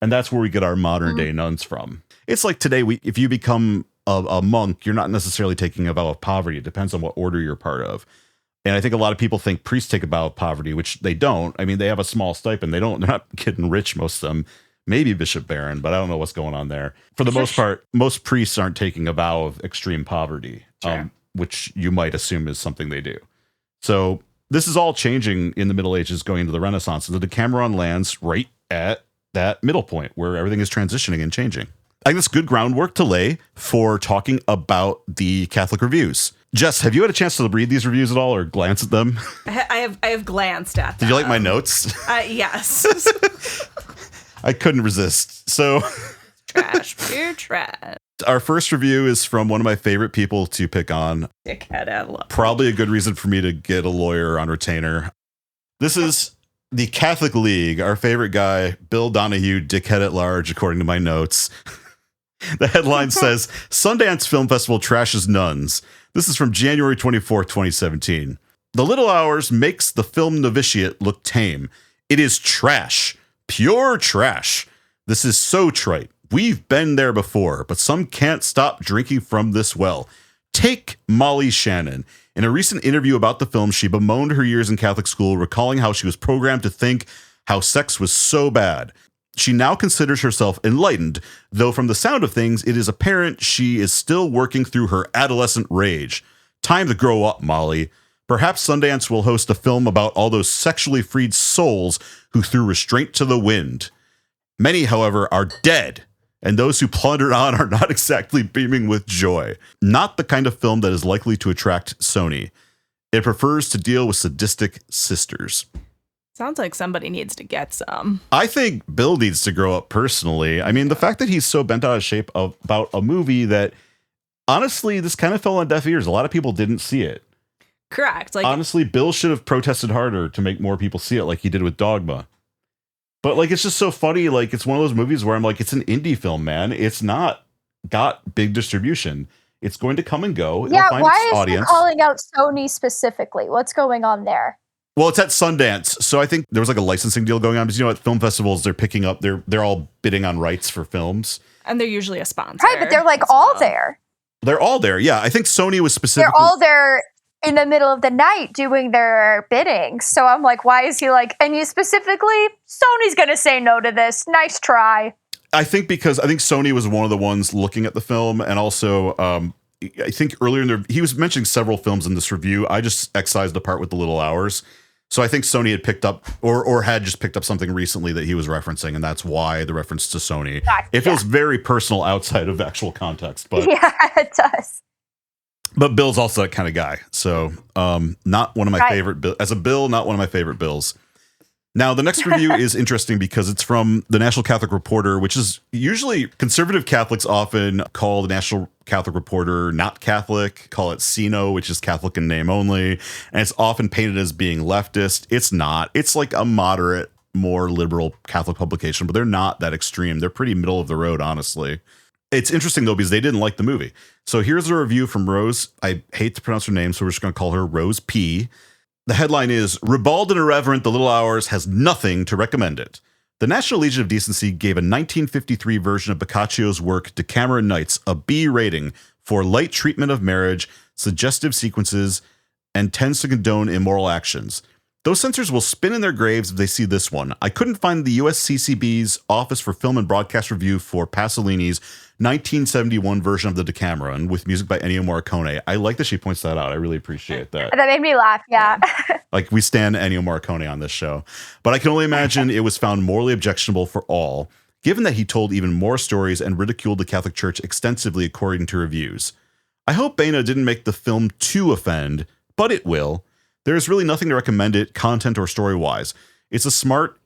And that's where we get our modern day nuns from. It's like today, if you become a monk, you're not necessarily taking a vow of poverty. It depends on what order you're part of. And I think a lot of people think priests take a vow of poverty, which they don't. I mean, they have a small stipend. They're not getting rich, most of them. Maybe Bishop Barron, but I don't know what's going on there. For the most part, most priests aren't taking a vow of extreme poverty, which you might assume is something they do. So this is all changing in the Middle Ages going into the Renaissance. And the Decameron lands right at that middle point where everything is transitioning and changing. I think that's good groundwork to lay for talking about the Catholic reviews. Jess, have you had a chance to read these reviews at all or glance at them? I have glanced at them. Did you like my notes? Yes. I couldn't resist. So trash, pure trash. Our first review is from one of my favorite people to pick on. Dickhead at law. Probably a good reason for me to get a lawyer on retainer. This is the Catholic League, our favorite guy, Bill Donahue, dickhead at large, according to my notes. The headline says, Sundance Film Festival trashes nuns. This is from January 24th, 2017. The Little Hours makes the film Novitiate look tame. It is trash. Pure trash. This is so trite. We've been there before, but some can't stop drinking from this well. Take Molly Shannon. In a recent interview about the film, she bemoaned her years in Catholic school, recalling how she was programmed to think how sex was so bad. She now considers herself enlightened, though from the sound of things, it is apparent she is still working through her adolescent rage. Time to grow up, Molly. Perhaps Sundance will host a film about all those sexually freed souls who threw restraint to the wind. Many, however, are dead, and those who plundered on are not exactly beaming with joy. Not the kind of film that is likely to attract Sony. It prefers to deal with sadistic sisters. Sounds like somebody needs to get some. I think Bill needs to grow up personally. I mean, the fact that he's so bent out of shape about a movie that, honestly, this kind of fell on deaf ears. A lot of people didn't see it. Correct. Like, honestly, Bill should have protested harder to make more people see it like he did with Dogma. But, like, it's just so funny. Like, it's one of those movies where I'm like, it's an indie film, man. It's not got big distribution. It's going to come and go. Yeah, find why its is he calling out Sony specifically? What's going on there? Well, it's at Sundance, so I think there was like a licensing deal going on. Because, you know, at film festivals, they're picking up, they're all bidding on rights for films. And they're usually a sponsor. Right, but they're like all there. They're all there, yeah. I think Sony was specifically... They're all there in the middle of the night doing their bidding. So I'm like, why is he like, and you specifically, Sony's going to say no to this. Nice try. I think because I think Sony was one of the ones looking at the film, and also I think earlier in he was mentioning several films in this review. I just excised the part with the little hours. So I think Sony had picked up or had just picked up something recently that he was referencing, and that's why the reference to Sony. Gotcha. It feels very personal outside of actual context, but yeah, it does. But Bill's also that kind of guy. So not one of my favorite as a Bill, not one of my favorite Bills. Now, the next review is interesting because it's from the National Catholic Reporter, which is usually conservative Catholics often call the National Catholic Reporter not Catholic, call it CINO, which is Catholic in name only. And it's often painted as being leftist. It's not. It's like a moderate, more liberal Catholic publication, but they're not that extreme. They're pretty middle of the road, honestly. It's interesting, though, because they didn't like the movie. So here's a review from Rose. I hate to pronounce her name, so we're just going to call her Rose P. The headline is, Ribald and Irreverent, The Little Hours has nothing to recommend it. The National Legion of Decency gave a 1953 version of Boccaccio's work, Decameron Nights, a B rating for light treatment of marriage, suggestive sequences, and tends to condone immoral actions. Those censors will spin in their graves if they see this one. I couldn't find the USCCB's Office for Film and Broadcast Review for Pasolini's 1971 version of the Decameron with music by Ennio Morricone. I like that she points that out. I really appreciate that. That made me laugh, yeah. Like, we stand Ennio Morricone on this show. But I can only imagine it was found morally objectionable for all, given that he told even more stories and ridiculed the Catholic Church extensively according to reviews. I hope Baena didn't make the film to offend, but it will. There is really nothing to recommend it, content or story-wise. It's a smart,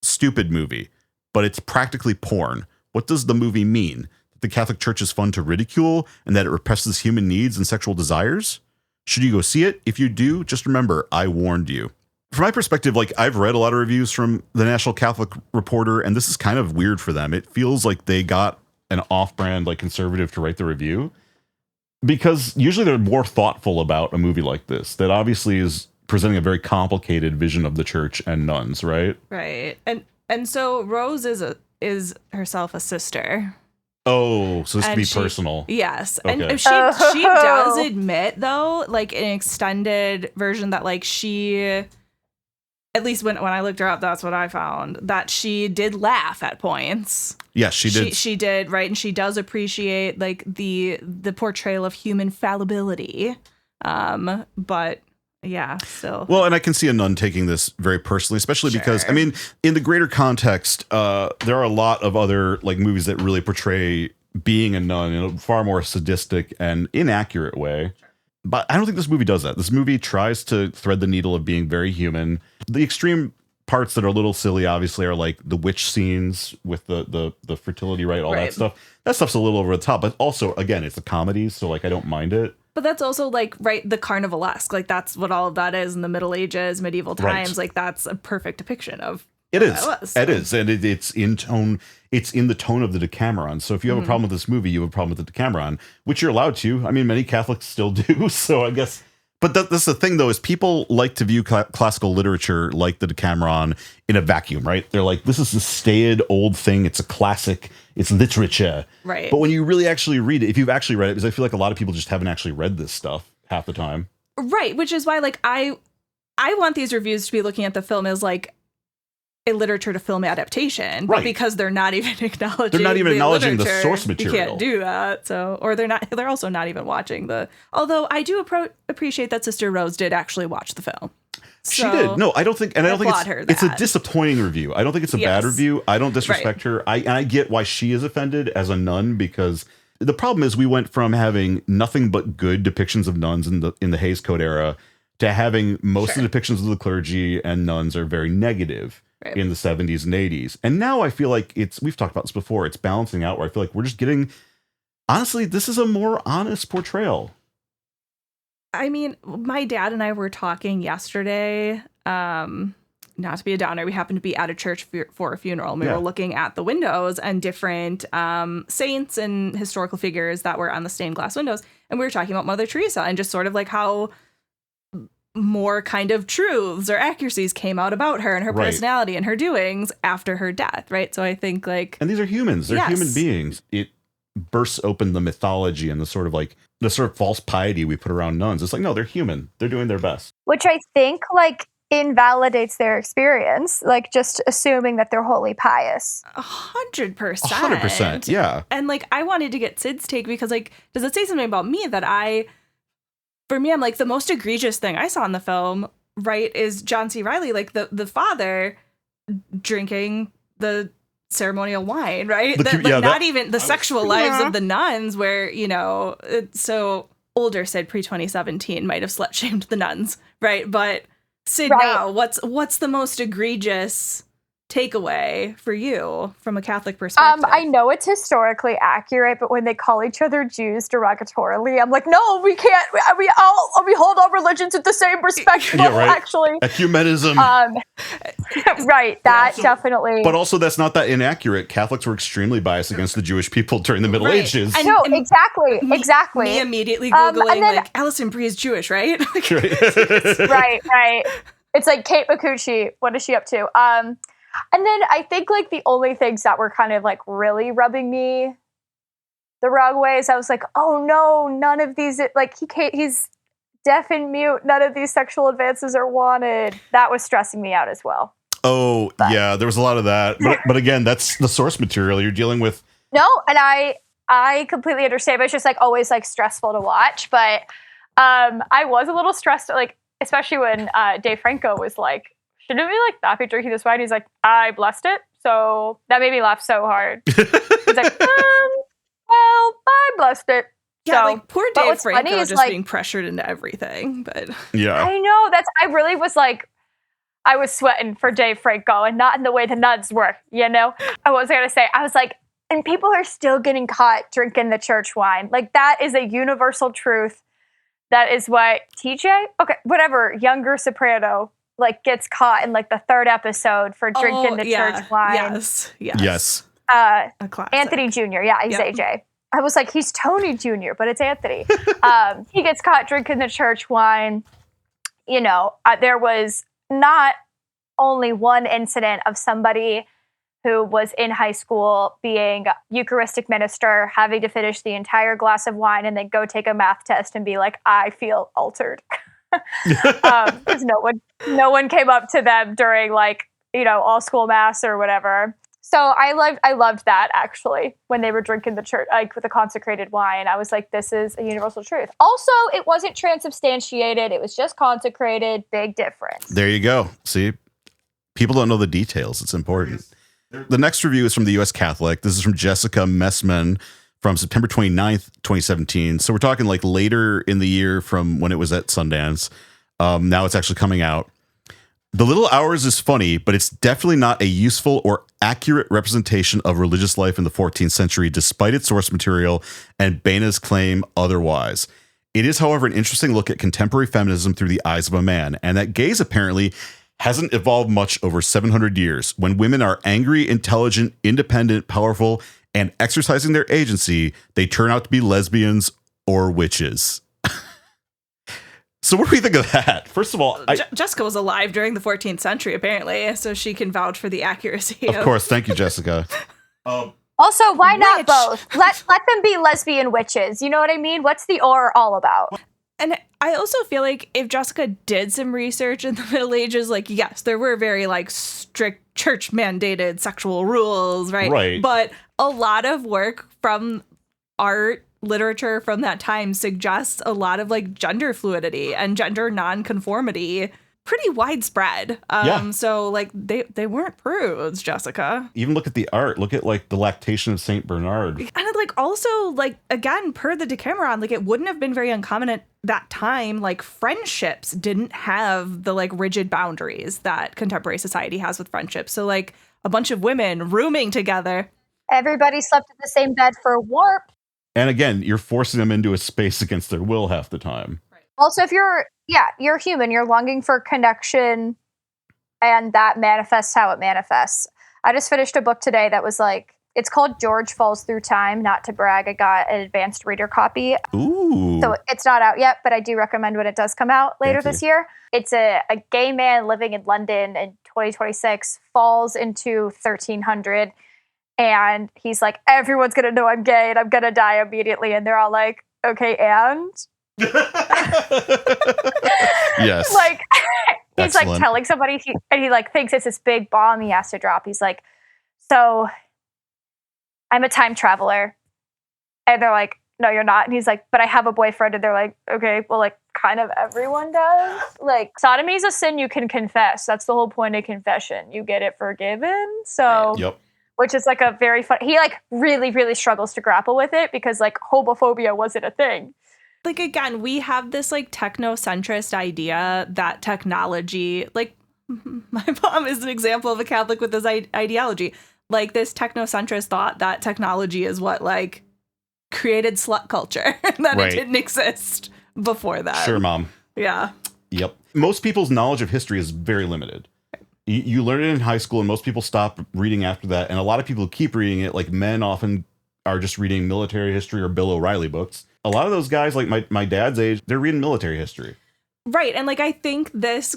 stupid movie, but it's practically porn. What does the movie mean? That the Catholic Church is fun to ridicule and that it represses human needs and sexual desires? Should you go see it? If you do, just remember, I warned you. From my perspective, like, I've read a lot of reviews from the National Catholic Reporter, and this is kind of weird for them. It feels like they got an off-brand, like, conservative to write the review, because usually they're more thoughtful about a movie like this that obviously is presenting a very complicated vision of the church and nuns, right? Right. And so Rose is herself a sister. Oh, so this could be personal. Yes. Okay. And she does admit, though, like, an extended version that, like, she, at least when I looked her up, that's what I found, that she did laugh at points. Yes, she did. She did, right? And she does appreciate, like, the portrayal of human fallibility. But yeah, so. Well, and I can see a nun taking this very personally, especially because, I mean, in the greater context, there are a lot of other, like, movies that really portray being a nun in a far more sadistic and inaccurate way. But I don't think this movie does that. This movie tries to thread the needle of being very human. The extreme parts that are a little silly, obviously, are like the witch scenes with the fertility rite, all that stuff. That stuff's a little over the top, but also, again, it's a comedy, so, like, I don't mind it. But that's also, like, right, the carnivalesque. Like, that's what all of that is in the Middle Ages, medieval times. Right. Like, that's a perfect depiction of it is. It is. And it's in tone. It's in the tone of the Decameron. So if you have a problem with this movie, you have a problem with the Decameron, which you're allowed to. I mean, many Catholics still do. So I guess But that's the thing, though, is people like to view classical literature like the Decameron in a vacuum, right? They're like, this is a staid old thing. It's a classic. It's literature. Right. But when you really actually read it, if you've actually read it, because I feel like a lot of people just haven't actually read this stuff half the time. Right. Which is why, like, I want these reviews to be looking at the film as like a literature to film adaptation, right? But because they're not even acknowledging, the source material. You can't do that. So, or they're also not even watching although I do appreciate that Sister Rose did actually watch the film. She did. No, I don't think it's a disappointing review. I don't think it's a bad review. I don't disrespect her. I get why she is offended as a nun, because the problem is we went from having nothing but good depictions of nuns in the Hays Code era to having most of the depictions of the clergy and nuns are very negative. Right. In the 70s and 80s. And now I feel like we've talked about this before, it's balancing out where I feel like we're just getting, honestly, this is a more honest portrayal. I mean, my dad and I were talking yesterday, not to be a downer, we happened to be at a church for a funeral, and we were looking at the windows and different saints and historical figures that were on the stained glass windows. And we were talking about Mother Teresa and just sort of like how more kind of truths or accuracies came out about her and her personality and her doings after her death, right? So I think like... And these are humans. They're human beings. It bursts open the mythology and the sort of false piety we put around nuns. It's like, no, they're human. They're doing their best. Which I think like invalidates their experience, like just assuming that they're wholly pious. 100%. 100%, yeah. And like I wanted to get Syd's take because like, does it say something about me that for me, I'm like, the most egregious thing I saw in the film, right, is John C. Reilly, like the father drinking the ceremonial wine, right? Not even the sexual lives of the nuns where, so older Syd pre-2017 might have slut-shamed the nuns, right? But Syd now, what's the most egregious takeaway for you from a Catholic perspective? I know it's historically accurate, but when they call each other Jews derogatorily, I'm like, no, we can't. We hold all religions with the same respect. Actually, ecumenism. Right. That definitely. But also, that's not that inaccurate. Catholics were extremely biased against the Jewish people during the Middle Ages. No, exactly. Me immediately Googling like Alison Brie is Jewish, right? Right. It's like Kate Micucci. What is she up to? And then I think like the only things that were kind of like really rubbing me the wrong way is I was like, oh no, none of these, like he's deaf and mute. None of these sexual advances are wanted. That was stressing me out as well. Oh, yeah, there was a lot of that. But again, that's the source material you're dealing with. No, and I completely understand, but it's just like always like stressful to watch. But I was a little stressed, like, especially when Dave Franco was like, shouldn't we like not be drinking this wine? He's like, I blessed it. So that made me laugh so hard. He's like, well, I blessed it. Yeah, so, like poor Dave Franco just like, being pressured into everything. But yeah, I know I really was like, I was sweating for Dave Franco and not in the way the nuns were, I was going to say, I was like, and people are still getting caught drinking the church wine. Like that is a universal truth. That is what TJ, whatever, younger soprano, like gets caught in like the third episode for drinking the church wine. Yes. Anthony Jr. Yeah, he's AJ. I was like, he's Tony Jr., but it's Anthony. He gets caught drinking the church wine. There was not only one incident of somebody who was in high school being Eucharistic minister, having to finish the entire glass of wine and then go take a math test and be like, I feel altered. Because no one came up to them during like, all school mass or whatever. So I loved that actually when they were drinking the church, like with the consecrated wine. I was like, this is a universal truth. Also, it wasn't transubstantiated. It was just consecrated. Big difference. There you go. See, people don't know the details. It's important. The next review is from the U.S. Catholic. This is from Jessica Messman from September 29th, 2017. So we're talking like later in the year from when it was at Sundance. Now it's actually coming out. The Little Hours is funny, but it's definitely not a useful or accurate representation of religious life in the 14th century, despite its source material and Boehna's claim otherwise. It is, however, an interesting look at contemporary feminism through the eyes of a man, and that gaze apparently hasn't evolved much over 700 years. When women are angry, intelligent, independent, powerful, and exercising their agency, they turn out to be lesbians or witches. So what do we think of that? First of all, Jessica was alive during the 14th century, apparently, so she can vouch for the accuracy. Of course. Thank you, Jessica. Also, why not both? Let them be lesbian witches. You know what I mean? What's the or all about? And I also feel like if Jessica did some research in the Middle Ages, like, yes, there were very, like, strict church-mandated sexual rules, right? Right. But a lot of work from art, literature from that time suggests a lot of, like, gender fluidity and gender nonconformity. Pretty widespread. So, like, they weren't prudes, Jessica. Even look at the art. Look at, like, the lactation of St. Bernard. And, like, also, like, again, per the Decameron, like, it wouldn't have been very uncommon at that time. Like, friendships didn't have the, like, rigid boundaries that contemporary society has with friendships. So, like, a bunch of women rooming together. Everybody slept in the same bed for warmth. And again, you're forcing them into a space against their will half the time. Also, if you're human, you're longing for connection, and that manifests how it manifests. I just finished a book today that was like, it's called George Falls Through Time. Not to brag, I got an advanced reader copy. Ooh. So it's not out yet, but I do recommend when it does come out later this year. It's a gay man living in London in 2026, falls into 1300, and he's like, everyone's going to know I'm gay and I'm going to die immediately. And they're all like, okay, and? Yes. Like, he's Excellent. like telling somebody, he like thinks it's this big bomb he has to drop. He's like, so I'm a time traveler. And they're like, no, you're not. And he's like, but I have a boyfriend. And they're like, okay, well, like, kind of everyone does. Like, sodomy is a sin you can confess. That's the whole point of confession. You get it forgiven. So, yep. Which is like a very fun, he like really, really struggles to grapple with it because like homophobia wasn't a thing. Like, again, we have this, like, technocentrist idea that technology, like, my mom is an example of a Catholic with this ideology. Like, this technocentrist thought that technology is what, like, created slut culture, that Right. it didn't exist before that. Sure, Mom. Yeah. Yep. Most people's knowledge of history is very limited. You learn it in high school, and most people stop reading after that. And a lot of people keep reading it, like men often are just reading military history or Bill O'Reilly books. A lot of those guys, like my dad's age, they're reading military history. Right. And, like, I think this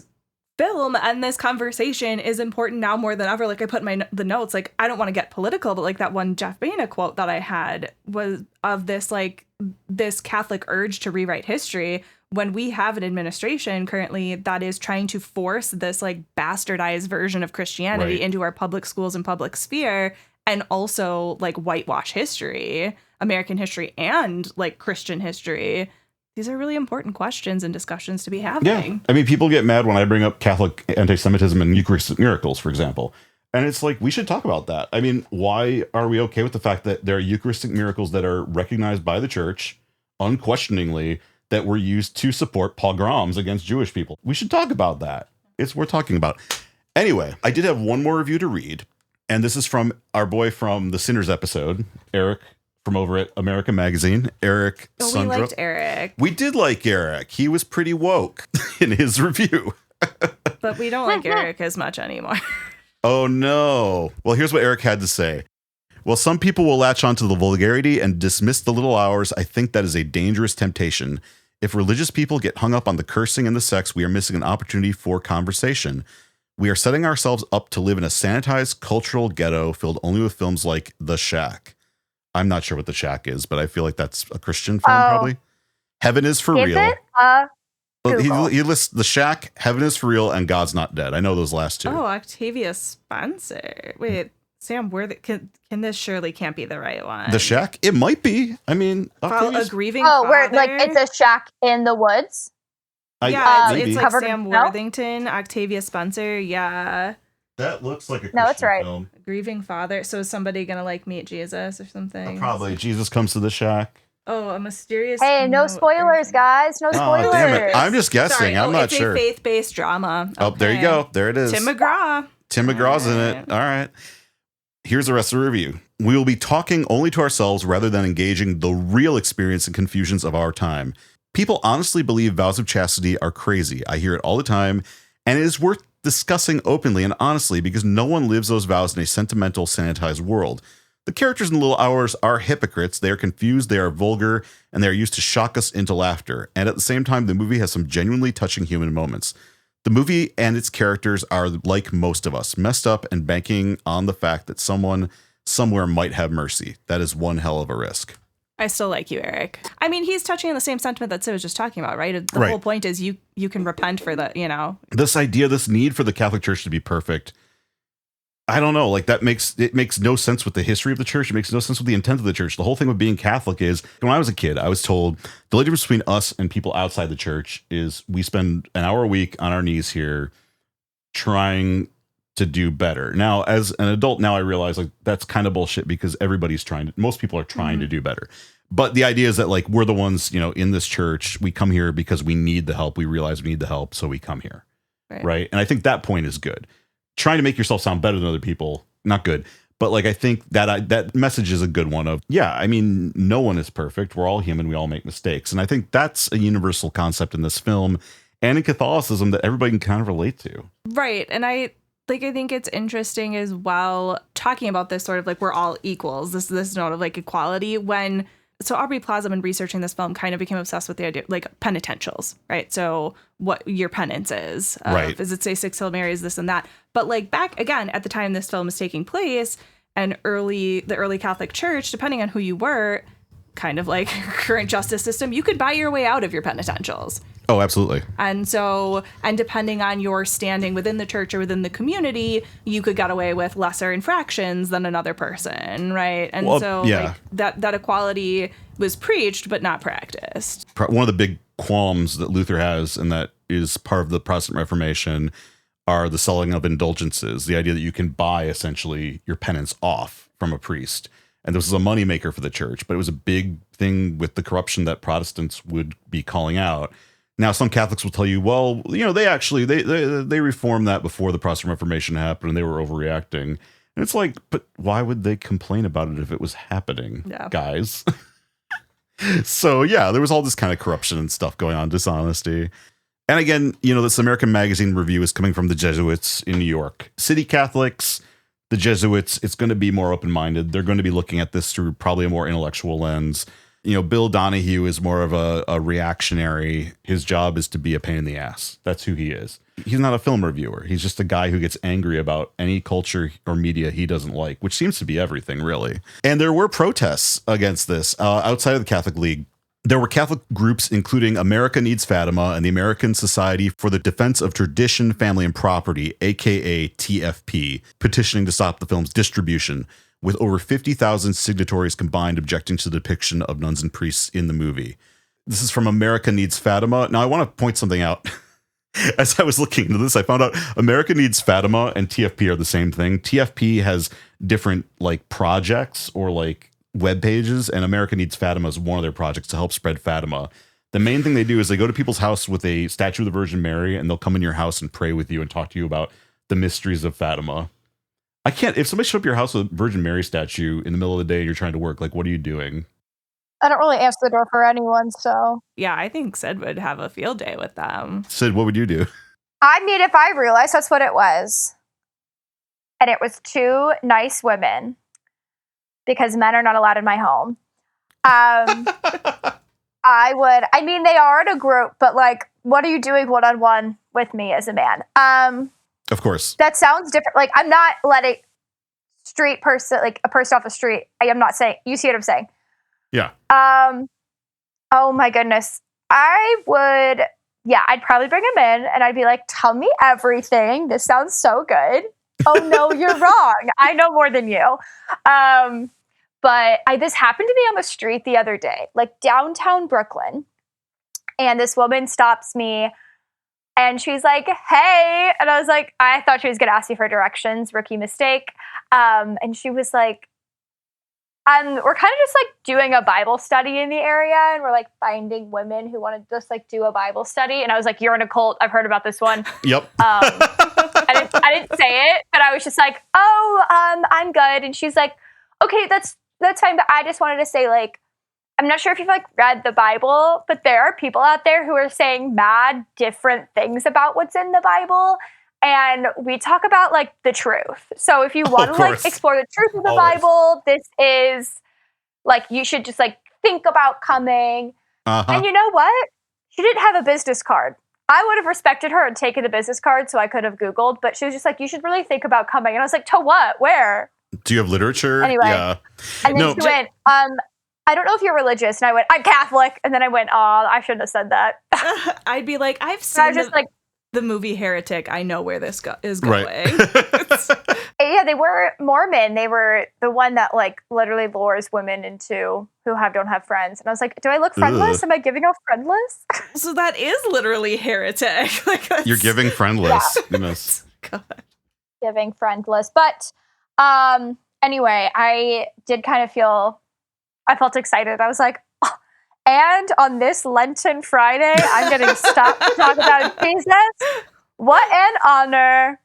film and this conversation is important now more than ever. Like, I put in the notes, like, I don't want to get political, but, like, that one Jeff Baina quote that I had was of this, like, this Catholic urge to rewrite history when we have an administration currently that is trying to force this, like, bastardized version of Christianity Right. into our public schools and public sphere, and also, like, whitewash history, American history, and, like, Christian history. These are really important questions and discussions to be having. Yeah. I mean, people get mad when I bring up Catholic anti-Semitism and Eucharistic miracles, for example. And it's like, we should talk about that. I mean, why are we okay with the fact that there are Eucharistic miracles that are recognized by the church, unquestioningly, that were used to support pogroms against Jewish people? We should talk about that. It's worth talking about. Anyway, I did have one more review to read. And this is from our boy from the Sinners episode, Eric, from over at America Magazine, Eric Sundrup. We liked Eric. We did like Eric. He was pretty woke in his review. But we don't like Eric as much anymore. Oh, no. Well, here's what Eric had to say. While some people will latch onto the vulgarity and dismiss the little hours, I think that is a dangerous temptation. If religious people get hung up on the cursing and the sex, we are missing an opportunity for conversation. We are setting ourselves up to live in a sanitized cultural ghetto filled only with films like The Shack. I'm not sure what The Shack is, but I feel like that's a Christian film, probably. Heaven is for real. He lists The Shack, Heaven is for real, and God's Not Dead. I know those last two. Oh, Octavia Spencer. Wait, Sam, can this surely can't be the right one? The Shack? It might be. I mean, a grieving father. Where like it's a shack in the woods. It's like covered Sam Worthington, Octavia Spencer. Yeah. That looks like a Christian that's right. film. A grieving father. So is somebody gonna like meet Jesus or something? Probably. Jesus comes to the shack. Oh, a mysterious. Hey, no spoilers, guys. No spoilers. Oh, damn it. I'm just guessing. Sorry. I'm not sure. It's a faith-based drama. Oh, there you go. There it is. Tim McGraw. Tim McGraw's in it. All right. Here's the rest of the review. We will be talking only to ourselves rather than engaging the real experience and confusions of our time. People honestly believe vows of chastity are crazy. I hear it all the time, and it is worth discussing openly and honestly because no one lives those vows in a sentimental, sanitized world. The characters in Little Hours are hypocrites. They are confused, they are vulgar, and they are used to shock us into laughter. And at the same time, the movie has some genuinely touching human moments. The movie and its characters are like most of us, messed up and banking on the fact that someone somewhere might have mercy. That is one hell of a risk. I still like you, Eric. I mean, he's touching on the same sentiment that Syd was just talking about, right? The whole point is you can repent for that, you know. This idea, this need for the Catholic Church to be perfect, I don't know, like it makes no sense with the history of the church. It makes no sense with the intent of the church. The whole thing with being Catholic is, when I was a kid, I was told the only difference between us and people outside the church is we spend an hour a week on our knees here trying to do better. Now, as an adult, now I realize like that's kind of bullshit because most people are trying to do better. But the idea is that like we're the ones, you know, in this church, we come here because we need the help. We realize we need the help, so we come here. Right? And I think that point is good. Trying to make yourself sound better than other people, not good. But like I think that message is a good one of, yeah, I mean, no one is perfect. We're all human. We all make mistakes. And I think that's a universal concept in this film and in Catholicism that everybody can kind of relate to. Right. And I think it's interesting as well talking about this sort of like we're all equals, this note of like equality so Aubrey Plaza, in researching this film, kind of became obsessed with the idea like penitentials, right? So what your penance is, right? Is it say 6 Hail Marys, this and that? But like back again at the time this film is taking place, and the early Catholic Church, depending on who you were, kind of like current justice system, you could buy your way out of your penitentials. Oh, absolutely. And depending on your standing within the church or within the community, you could get away with lesser infractions than another person, right? And like, that equality was preached but not practiced. One of the big qualms that Luther has, and that is part of the Protestant Reformation, are the selling of indulgences, the idea that you can buy essentially your penance off from a priest. And this was a moneymaker for the church, but it was a big thing with the corruption that Protestants would be calling out. Now, some Catholics will tell you, well, you know, they reformed that before the Protestant Reformation happened and they were overreacting. And it's like, but why would they complain about it if it was happening, guys? So, yeah, there was all this kind of corruption and stuff going on, dishonesty. And again, you know, this American Magazine review is coming from the Jesuits in New York. City Catholics, the Jesuits, it's going to be more open-minded. They're going to be looking at this through probably a more intellectual lens. You know, Bill Donahue is more of a reactionary. His job is to be a pain in the ass. That's who he is. He's not a film reviewer. He's just a guy who gets angry about any culture or media he doesn't like, which seems to be everything, really. And there were protests against this outside of the Catholic League. There were Catholic groups, including America Needs Fatima and the American Society for the Defense of Tradition, Family, and Property, aka TFP, petitioning to stop the film's distribution, with over 50,000 signatories combined objecting to the depiction of nuns and priests in the movie. This is from America Needs Fatima. Now, I want to point something out. As I was looking into this, I found out America Needs Fatima and TFP are the same thing. TFP has different like projects or like web pages, and America Needs Fatima is one of their projects to help spread Fatima. The main thing they do is they go to people's house with a statue of the Virgin Mary, and they'll come in your house and pray with you and talk to you about the mysteries of Fatima. If somebody showed up at your house with a Virgin Mary statue in the middle of the day and you're trying to work, like, what are you doing? I don't really answer the door for anyone, so. Yeah, I think Syd would have a field day with them. Syd, what would you do? I mean, if I realized that's what it was, and it was 2 nice women, because men are not allowed in my home, I would, I mean, they are in a group, but like, what are you doing one-on-one with me as a man? Of course. That sounds different. Like, I'm not letting street person, like a person off the street. I am not saying, you see what I'm saying? Yeah. Oh my goodness. I'd probably bring him in and I'd be like, tell me everything. This sounds so good. Oh no, you're wrong. I know more than you. But this happened to me on the street the other day, like downtown Brooklyn. And this woman stops me and she's like, hey. And I was like, I thought she was going to ask me for directions. Rookie mistake. And she was like, we're kind of just like doing a Bible study in the area. And we're like finding women who want to just like do a Bible study. And I was like, you're in a cult. I've heard about this one. Yep. I didn't say it, but I was just like, I'm good. And she's like, okay, that's fine. But I just wanted to say, like, I'm not sure if you've like read the Bible, but there are people out there who are saying mad different things about what's in the Bible. and we talk about like the truth. So if you want to like explore the truth of the Bible, this is like, you should just like think about coming. And you know what? She didn't have a business card. I would have respected her and taken the business card so I could have Googled, but she was just like, you should really think about coming. And I was like, to what? Where? Do you have literature? Anyway. Yeah. And then she went, I don't know if you're religious. And I went, I'm Catholic. And then I went, oh, I shouldn't have said that. I'd be like, I've seen the movie Heretic. I know where this is going. Right. Yeah, they were Mormon. They were the one that like literally lures women into who don't have friends. And I was like, do I look friendless? Am I giving off friendless? So that is literally heretic. Like, you're giving friendless. Yeah. Goodness. God. Giving friendless. But anyway, I did kind of I felt excited. I was like, oh, and on this Lenten Friday, I'm getting stopped to talk about Jesus. What an honor.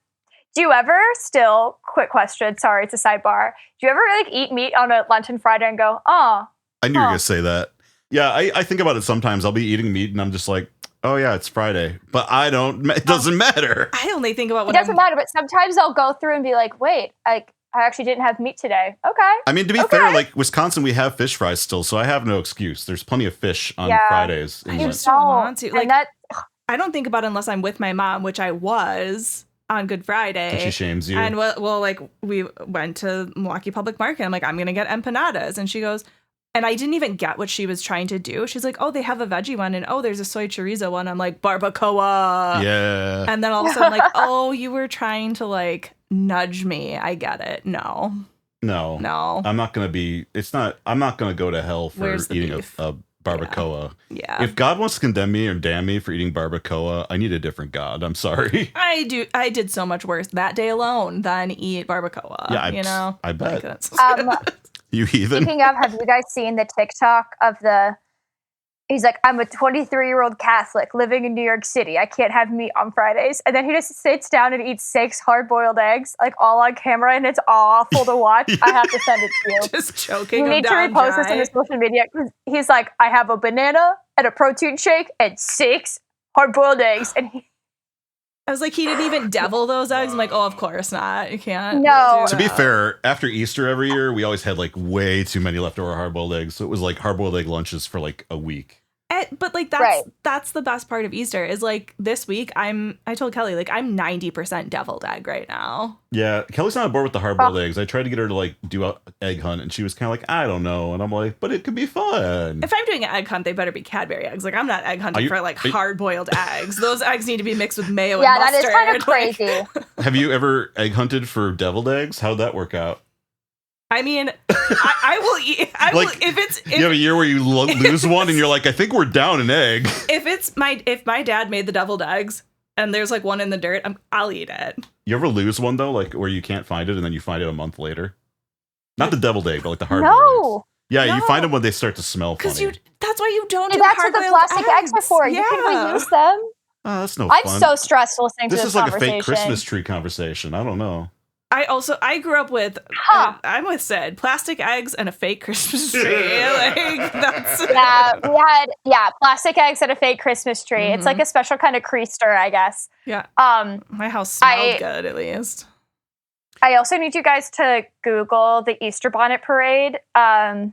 Do you ever still, quick question, sorry, it's a sidebar. Do you ever like eat meat on a Lenten Friday and go, oh? I knew you were going to say that. Yeah, I think about it sometimes. I'll be eating meat and I'm just like, oh yeah, it's Friday. But it doesn't matter. I only think about what it doesn't matter, but sometimes I'll go through and be like, wait, I actually didn't have meat today. Okay. I mean, to be fair, like Wisconsin, we have fish fries still, so I have no excuse. There's plenty of fish on Fridays. I just don't want to. Like, I don't think about it unless I'm with my mom, which I was on Good Friday. And she shames you. And like we went to Milwaukee Public Market. I'm like, I'm going to get empanadas. And she goes, and I didn't even get what she was trying to do. She's like, oh, they have a veggie one. And oh, there's a soy chorizo one. I'm like, barbacoa. Yeah. And then all of a sudden, like, oh, you were trying to like nudge me. I get it. No. I'm not going to go to hell for eating a barbacoa. Yeah. If God wants to condemn me or damn me for eating barbacoa, I need a different God. I'm sorry. I did so much worse that day alone than eat barbacoa. Yeah, I bet. Like, you heathen. Speaking of, have you guys seen the TikTok of he's like, I'm a 23-year-old Catholic living in New York City. I can't have meat on Fridays. And then he just sits down and eats 6 hard-boiled eggs, like all on camera, and it's awful to watch. I have to send it to you. Just choking. You need to repost this on his social media. He's like, I have a banana and a protein shake and 6 hard-boiled eggs. And I was like, he didn't even devil those eggs. I'm like, oh, of course not. You can't. No. To be fair, after Easter every year, we always had like way too many leftover hard-boiled eggs. So it was like hard-boiled egg lunches for like a week. But like that's the best part of Easter is like this week I told Kelly like I'm 90% deviled egg right now. Yeah, Kelly's not on board with the hard-boiled eggs. I tried to get her to like do an egg hunt and she was kind of like, I don't know. And I'm like, but it could be fun. If I'm doing an egg hunt, they better be Cadbury eggs. Like I'm not egg hunting for like hard-boiled eggs. Those eggs need to be mixed with mayo and mustard. Yeah, that is kind of crazy. Have you ever egg hunted for deviled eggs? How'd that work out? I mean, I will eat. If you have a year where you lose one and you're like, I think we're down an egg. If my dad made the deviled eggs and there's like one in the dirt, I'll eat it. You ever lose one though, like where you can't find it and then you find it a month later? Not the deviled egg, but like the hard-boiled eggs. Yeah, you find them when they start to smell funny. That's why you don't. That's what the plastic eggs are for. You can reuse them. Oh, that's no fun. I'm so stressed listening to this is like a fake Christmas tree conversation. I don't know. I grew up with, I'm with Syd, plastic eggs and a fake Christmas tree. Like, that's... we had plastic eggs and a fake Christmas tree. Mm-hmm. It's like a special kind of creaster, I guess. Yeah. My house smelled good, at least. I also need you guys to Google the Easter bonnet parade at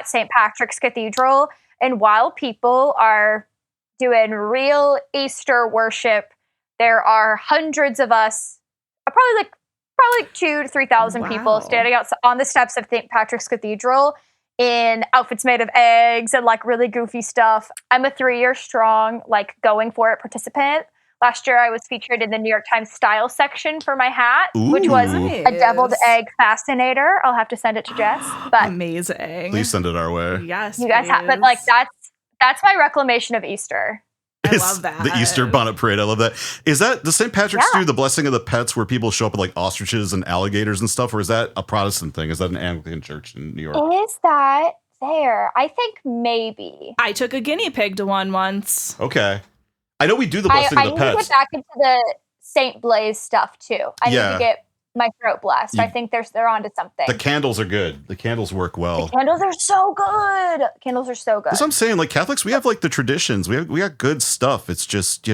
St. Patrick's Cathedral. And while people are doing real Easter worship, there are hundreds of us, probably 2,000 to 3,000 people standing out on the steps of St. Patrick's Cathedral in outfits made of eggs and like really goofy stuff. I'm a 3-year strong, like going for it participant. Last year I was featured in the New York Times style section for my hat, which was a deviled egg fascinator. I'll have to send it to Jess. But amazing. Please send it our way. Yes, you guys have, but like that's my reclamation of Easter. I love that. The Easter bonnet parade. I love that. Does St. Patrick's do the blessing of the pets where people show up with like ostriches and alligators and stuff? Or is that a Protestant thing? Is that an Anglican church in New York? Is that there? I think maybe. I took a guinea pig to one once. Okay. I know we do the blessing of the pets. I need to get back into the St. Blaise stuff too. I need to get my throat blessed. I think they're onto something. The candles are good. The candles work well. The candles are so good. That's what I'm saying. Like Catholics, we have like the traditions. We got good stuff. It's just,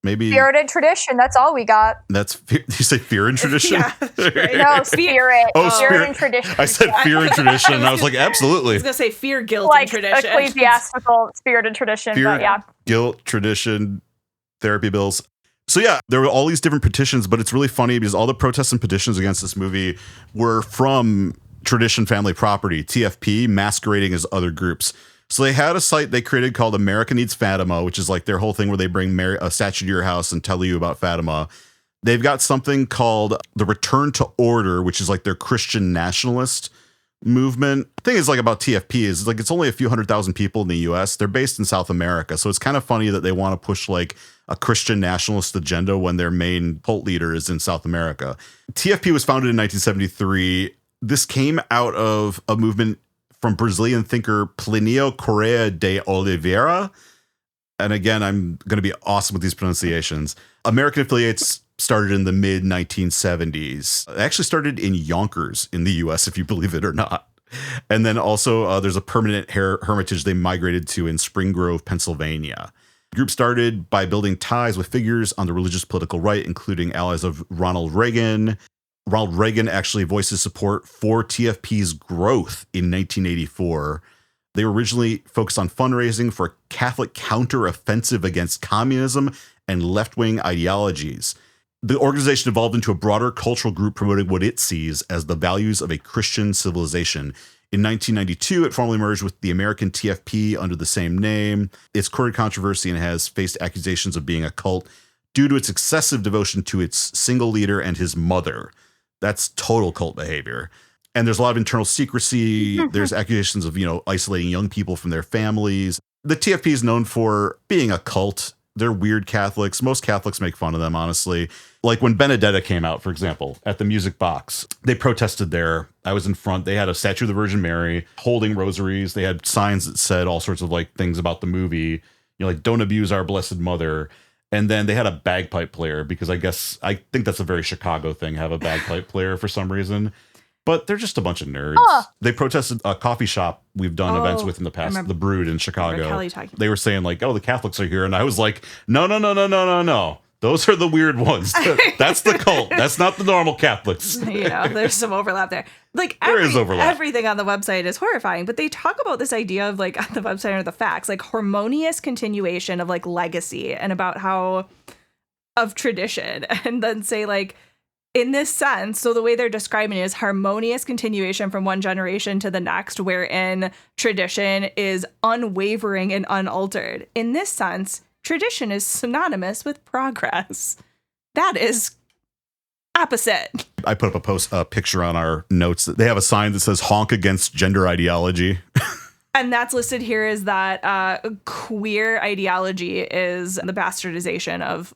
Maybe spirit and tradition. That's all we got. Did you say fear and tradition? Yeah, right. No, spirit. Oh, spirit and tradition. I said fear and tradition, and I was like, absolutely. I was gonna say fear, guilt, Like and tradition. ecclesiastical spirit and tradition, Fear, but yeah. guilt, tradition, therapy bills. So yeah, there were all these different petitions, but it's really funny because all the protests and petitions against this movie were from Tradition Family Property, TFP, masquerading as other groups. So they had a site they created called America Needs Fatima, which is like their whole thing where they bring a statue to your house and tell you about Fatima. They've got something called the Return to Order, which is like their Christian nationalist movement. The thing is like about TFP is like it's only a few 100,000 people in the US. They're based in South America. So it's kind of funny that they want to push like a Christian nationalist agenda when their main cult leader is in South America. TFP was founded in 1973. This came out of a movement from Brazilian thinker Plinio Correa de Oliveira. And again, I'm going to be awesome with these pronunciations. American affiliates started in the mid 1970s. It actually started in Yonkers in the US, if you believe it or not. And then also there's a permanent hermitage they migrated to in Spring Grove, Pennsylvania. The group started by building ties with figures on the religious political right, including allies of Ronald Reagan. Ronald Reagan actually voiced his support for TFP's growth in 1984. They were originally focused on fundraising for a Catholic counter-offensive against communism and left-wing ideologies. The organization evolved into a broader cultural group promoting what it sees as the values of a Christian civilization. In 1992, it formally merged with the American TFP under the same name. It's courted controversy and has faced accusations of being a cult due to its excessive devotion to its single leader and his mother. That's total cult behavior. And there's a lot of internal secrecy. There's accusations of, isolating young people from their families. The TFP is known for being a cult. They're weird Catholics. Most Catholics make fun of them, honestly. Like when Benedetta came out, for example, at the Music Box, they protested there. I was in front. They had a statue of the Virgin Mary holding rosaries. They had signs that said all sorts of like things about the movie, like don't abuse our Blessed Mother. And then they had a bagpipe player because I think that's a very Chicago thing, have a bagpipe player for some reason. But they're just a bunch of nerds. They protested a coffee shop we've done events with in the past, The Brood in Chicago. They were saying like, the Catholics are here. And I was like, no. Those are the weird ones. That's the cult. That's not the normal Catholics. There's some overlap there. Like there is overlap. Everything on the website is horrifying, but they talk about this idea of like on the website or the facts, like harmonious continuation of like legacy and about how of tradition, and then say like in this sense, so the way they're describing it is harmonious continuation from one generation to the next, wherein tradition is unwavering and unaltered. In this sense, tradition is synonymous with progress. That is opposite. I put up a picture on our notes. They have a sign that says honk against gender ideology. And that's listed here as that queer ideology is the bastardization of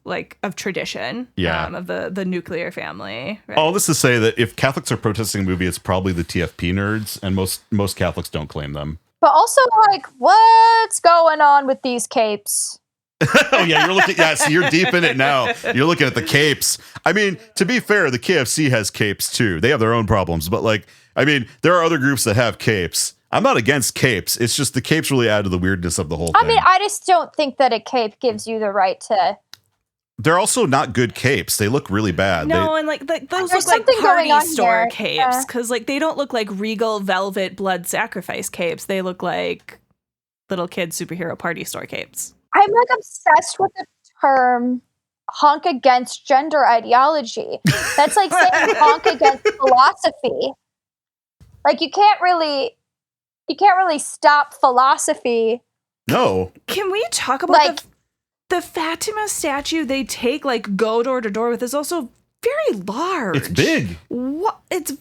tradition, of the nuclear family. Right? All this to say that if Catholics are protesting a movie, it's probably the TFP nerds, and most Catholics don't claim them. But also, like, what's going on with these capes? Oh yeah, you're looking. Yeah, so you're deep in it now. You're looking at the capes. I mean, to be fair, the KFC has capes too. They have their own problems, but there are other groups that have capes. I'm not against capes. It's just the capes really add to the weirdness of the whole thing. I mean, I just don't think that a cape gives you the right to. They're also not good capes. They look really bad. No, and those look like party store capes because they don't look like regal velvet blood sacrifice capes. They look like little kid superhero party store capes. I'm obsessed with the term honk against gender ideology. That's like saying honk against philosophy. Like you can't really stop philosophy. No. Can we talk about the Fatima statue they take go door to door with is also very large. It's big. What? It's a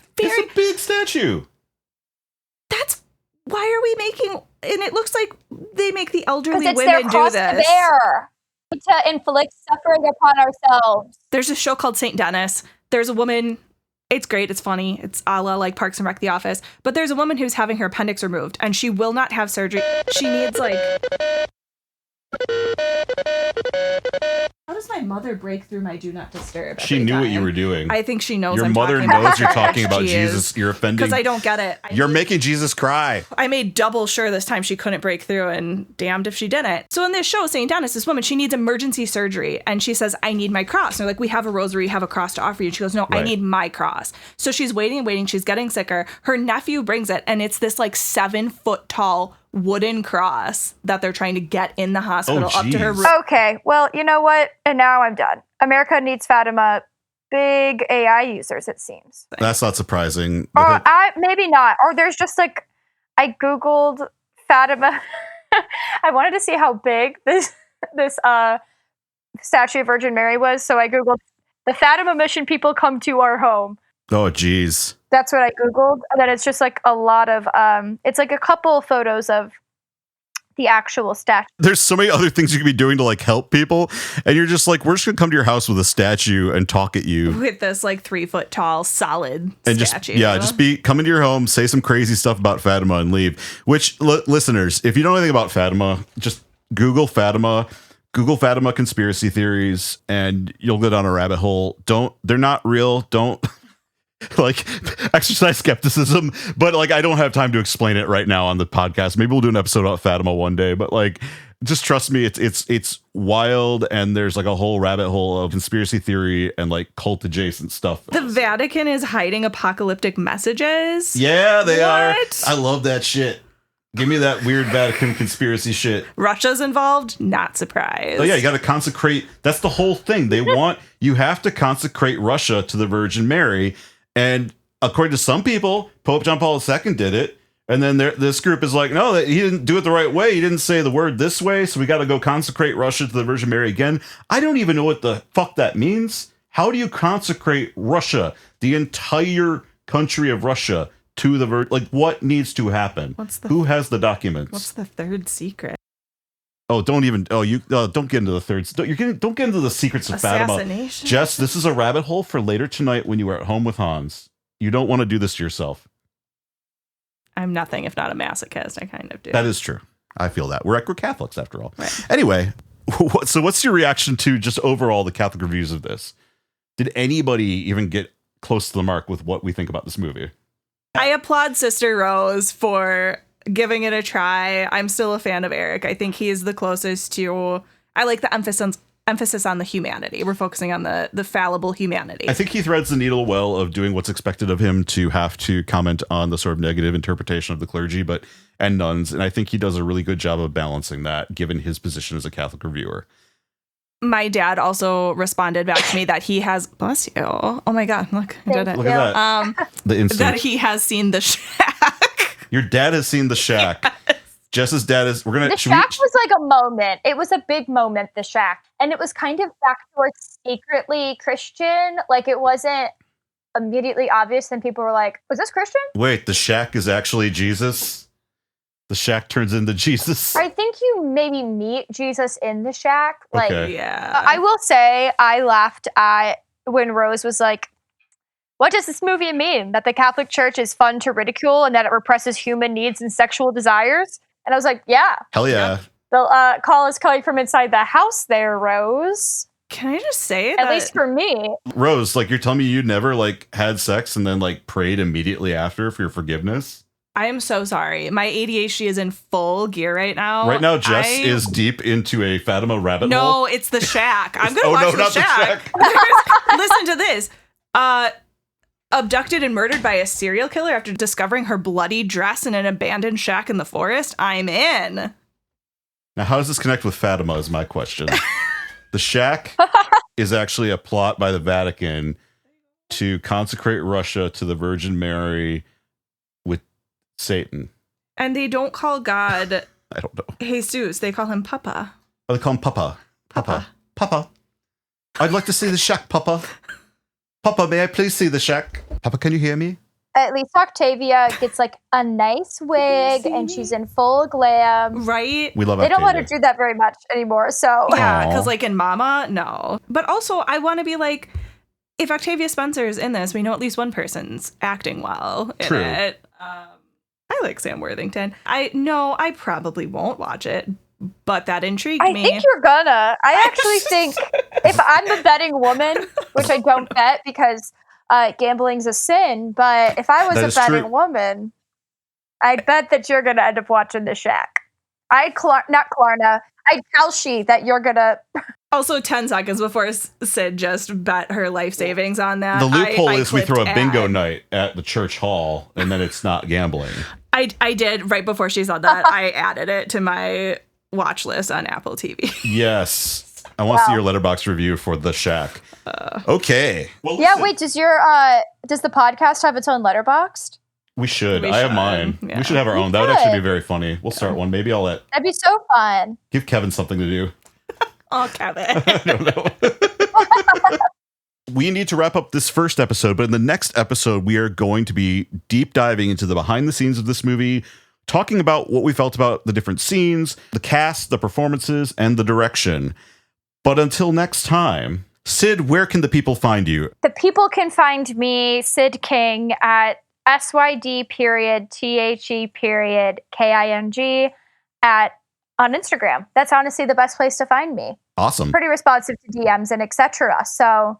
big statue. Why are we making? And it looks like they make the elderly women do this. To inflict suffering upon ourselves. There's a show called St. Dennis. There's a woman. It's great. It's funny. It's a la like Parks and Rec The Office. But there's a woman who's having her appendix removed, and she will not have surgery. She needs how does my mother break through my do not disturb? She knew what you were doing. I think she knows. Your mother knows you're talking about Jesus. You're offending. Because I don't get it. You're making Jesus cry. I made double sure this time she couldn't break through, and damned if she didn't. So in this show, St. Dennis, this woman, she needs emergency surgery, and she says, I need my cross. And they're like, we have a rosary, you have a cross to offer you. And she goes, no, I need my cross. So she's waiting and waiting. She's getting sicker. Her nephew brings it, and it's this like 7-foot tall wooden cross that they're trying to get in the hospital up to her room. Okay, well, you know what? And now I'm done. America needs Fatima. Big AI users, it seems. That's not surprising. Or maybe not. Or there's just like, I Googled Fatima. I wanted to see how big this statue of Virgin Mary was. So I Googled, the Fatima Mission people come to our home. Oh, geez. That's what I Googled. And then it's just like a lot of, it's like a couple photos of the actual statue. There's so many other things you could be doing to like help people. And you're just like, we're just going to come to your house with a statue and talk at you. With this like 3-foot tall solid and statue. Come into your home, say some crazy stuff about Fatima and leave. Which, listeners, if you don't know anything about Fatima, just Google Fatima conspiracy theories, and you'll get on a rabbit hole. They're not real. Don't like exercise skepticism, but like I don't have time to explain it right now on the podcast. Maybe we'll do an episode about Fatima one day, but like just trust me, it's wild, and there's like a whole rabbit hole of conspiracy theory and like cult adjacent stuff. The Vatican is hiding apocalyptic messages. Yeah, they are. I love that shit. Give me that weird Vatican conspiracy shit. Russia's involved? Not surprised. Oh yeah, you got to consecrate. That's the whole thing. You have to consecrate Russia to the Virgin Mary. And according to some people, Pope John Paul II did it. And then this group is like, no, he didn't do it the right way. He didn't say the word this way. So we got to go consecrate Russia to the Virgin Mary again. I don't even know what the fuck that means. How do you consecrate Russia, the entire country of Russia, to the Virgin? Like, what needs to happen? Who has the documents? What's the third secret? Oh, don't get into the third. Don't get into the secrets of Fatima. Jess, this is a rabbit hole for later tonight when you are at home with Hans. You don't want to do this to yourself. I'm nothing if not a masochist. I kind of do. That is true. I feel that. We're Catholics after all. Right. Anyway, so what's your reaction to just overall the Catholic reviews of this? Did anybody even get close to the mark with what we think about this movie? I applaud Sister Rose for giving it a try. I'm still a fan of Eric. I think he is the closest to. I like the emphasis on the humanity. We're focusing on the fallible humanity. I think he threads the needle well of doing what's expected of him to have to comment on the sort of negative interpretation of the clergy and nuns. And I think he does a really good job of balancing that, given his position as a Catholic reviewer. My dad also responded back to me that he has, bless you. Oh my God, look, I did it. Look at that. The instinct. That he has seen The Shack. Your dad has seen The Shack. Yes. Jess's dad is. The Shack was like a moment. It was a big moment, The Shack. And it was kind of back towards secretly Christian. Like it wasn't immediately obvious. And people were like, was this Christian? Wait, The Shack is actually Jesus? The Shack turns into Jesus? I think you maybe meet Jesus in The Shack. Like, okay. Yeah. I will say I laughed at when Rose was like, what does this movie mean? That the Catholic Church is fun to ridicule and that it represses human needs and sexual desires? And I was like, yeah. Hell yeah. The call is coming from inside the house there, Rose. Can I just say At least for me. Rose, like you're telling me you never like had sex and then like prayed immediately after for your forgiveness? I am so sorry. My ADHD is in full gear right now. Right now, Jess is deep into a Fatima rabbit hole. No, it's The Shack. I'm going to watch The Shack. Listen to this. Abducted and murdered by a serial killer after discovering her bloody dress in an abandoned shack in the forest. I'm in. Now, how does this connect with Fatima is my question. The Shack is actually a plot by the Vatican to consecrate Russia to the Virgin Mary with Satan. And they don't call God I don't know. Jesus. They call him Papa. Oh, they call him Papa. Papa. I'd like to see The Shack, Papa. Papa, may I please see The Shack? Papa, can you hear me? At least Octavia gets like a nice wig and she's in full glam. Right? We love They Octavia. don't let her do that very much anymore. So yeah, because like in Mama, no. But also I want to be like, if Octavia Spencer's in this, we know at least one person's acting well in True. it. I like Sam Worthington. I probably won't watch it, but that intrigued me. I think you're gonna. I actually think if I'm a betting woman, which I don't bet because gambling's a sin, but if I was a betting woman, I'd bet that you're gonna end up watching The Shack. I'd tell she that you're gonna. Also, 10 seconds before Syd just bet her life savings on that. The loophole is we throw a bingo night at the church hall, and then it's not gambling. I did right before she saw that. I added it to my watch list on Apple TV. Yes, I want to see your Letterboxd review for The Shack. Okay. Well, yeah. Wait. Does the podcast have its own Letterboxd? We should. I have mine. Yeah. We should have our own. That would actually be very funny. We'll start one. Maybe that'd be so fun. Give Kevin something to do. Oh, Kevin. I don't know. We need to wrap up this first episode, but in the next episode, we are going to be deep diving into the behind the scenes of this movie, talking about what we felt about the different scenes, the cast, the performances, and the direction. But until next time, Syd, where can the people find you? The people can find me, Syd King, at SYD.THE.KING on Instagram. That's honestly the best place to find me. Awesome. Pretty responsive to DMs and etc. So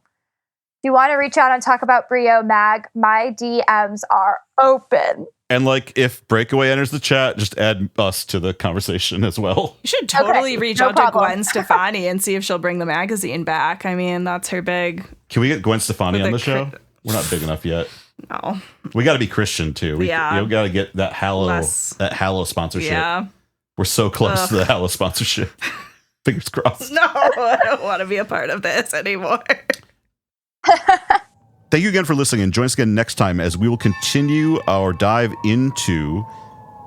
if you want to reach out and talk about Brio Mag, my DMs are open. And like if Breakaway enters the chat, just add us to the conversation as well. You should totally reach out to Gwen Stefani and see if she'll bring the magazine back. I mean, that's her big... Can we get Gwen Stefani on the show? We're not big enough yet. No. We got to be Christian too. We got to get that Hallow sponsorship. Yeah. We're so close to the Hallow sponsorship. Fingers crossed. No, I don't want to be a part of this anymore. Thank you again for listening, and join us again next time as we will continue our dive into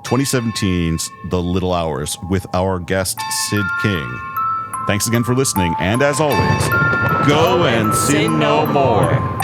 2017's The Little Hours with our guest, Syd King. Thanks again for listening, and as always, go and sin no more.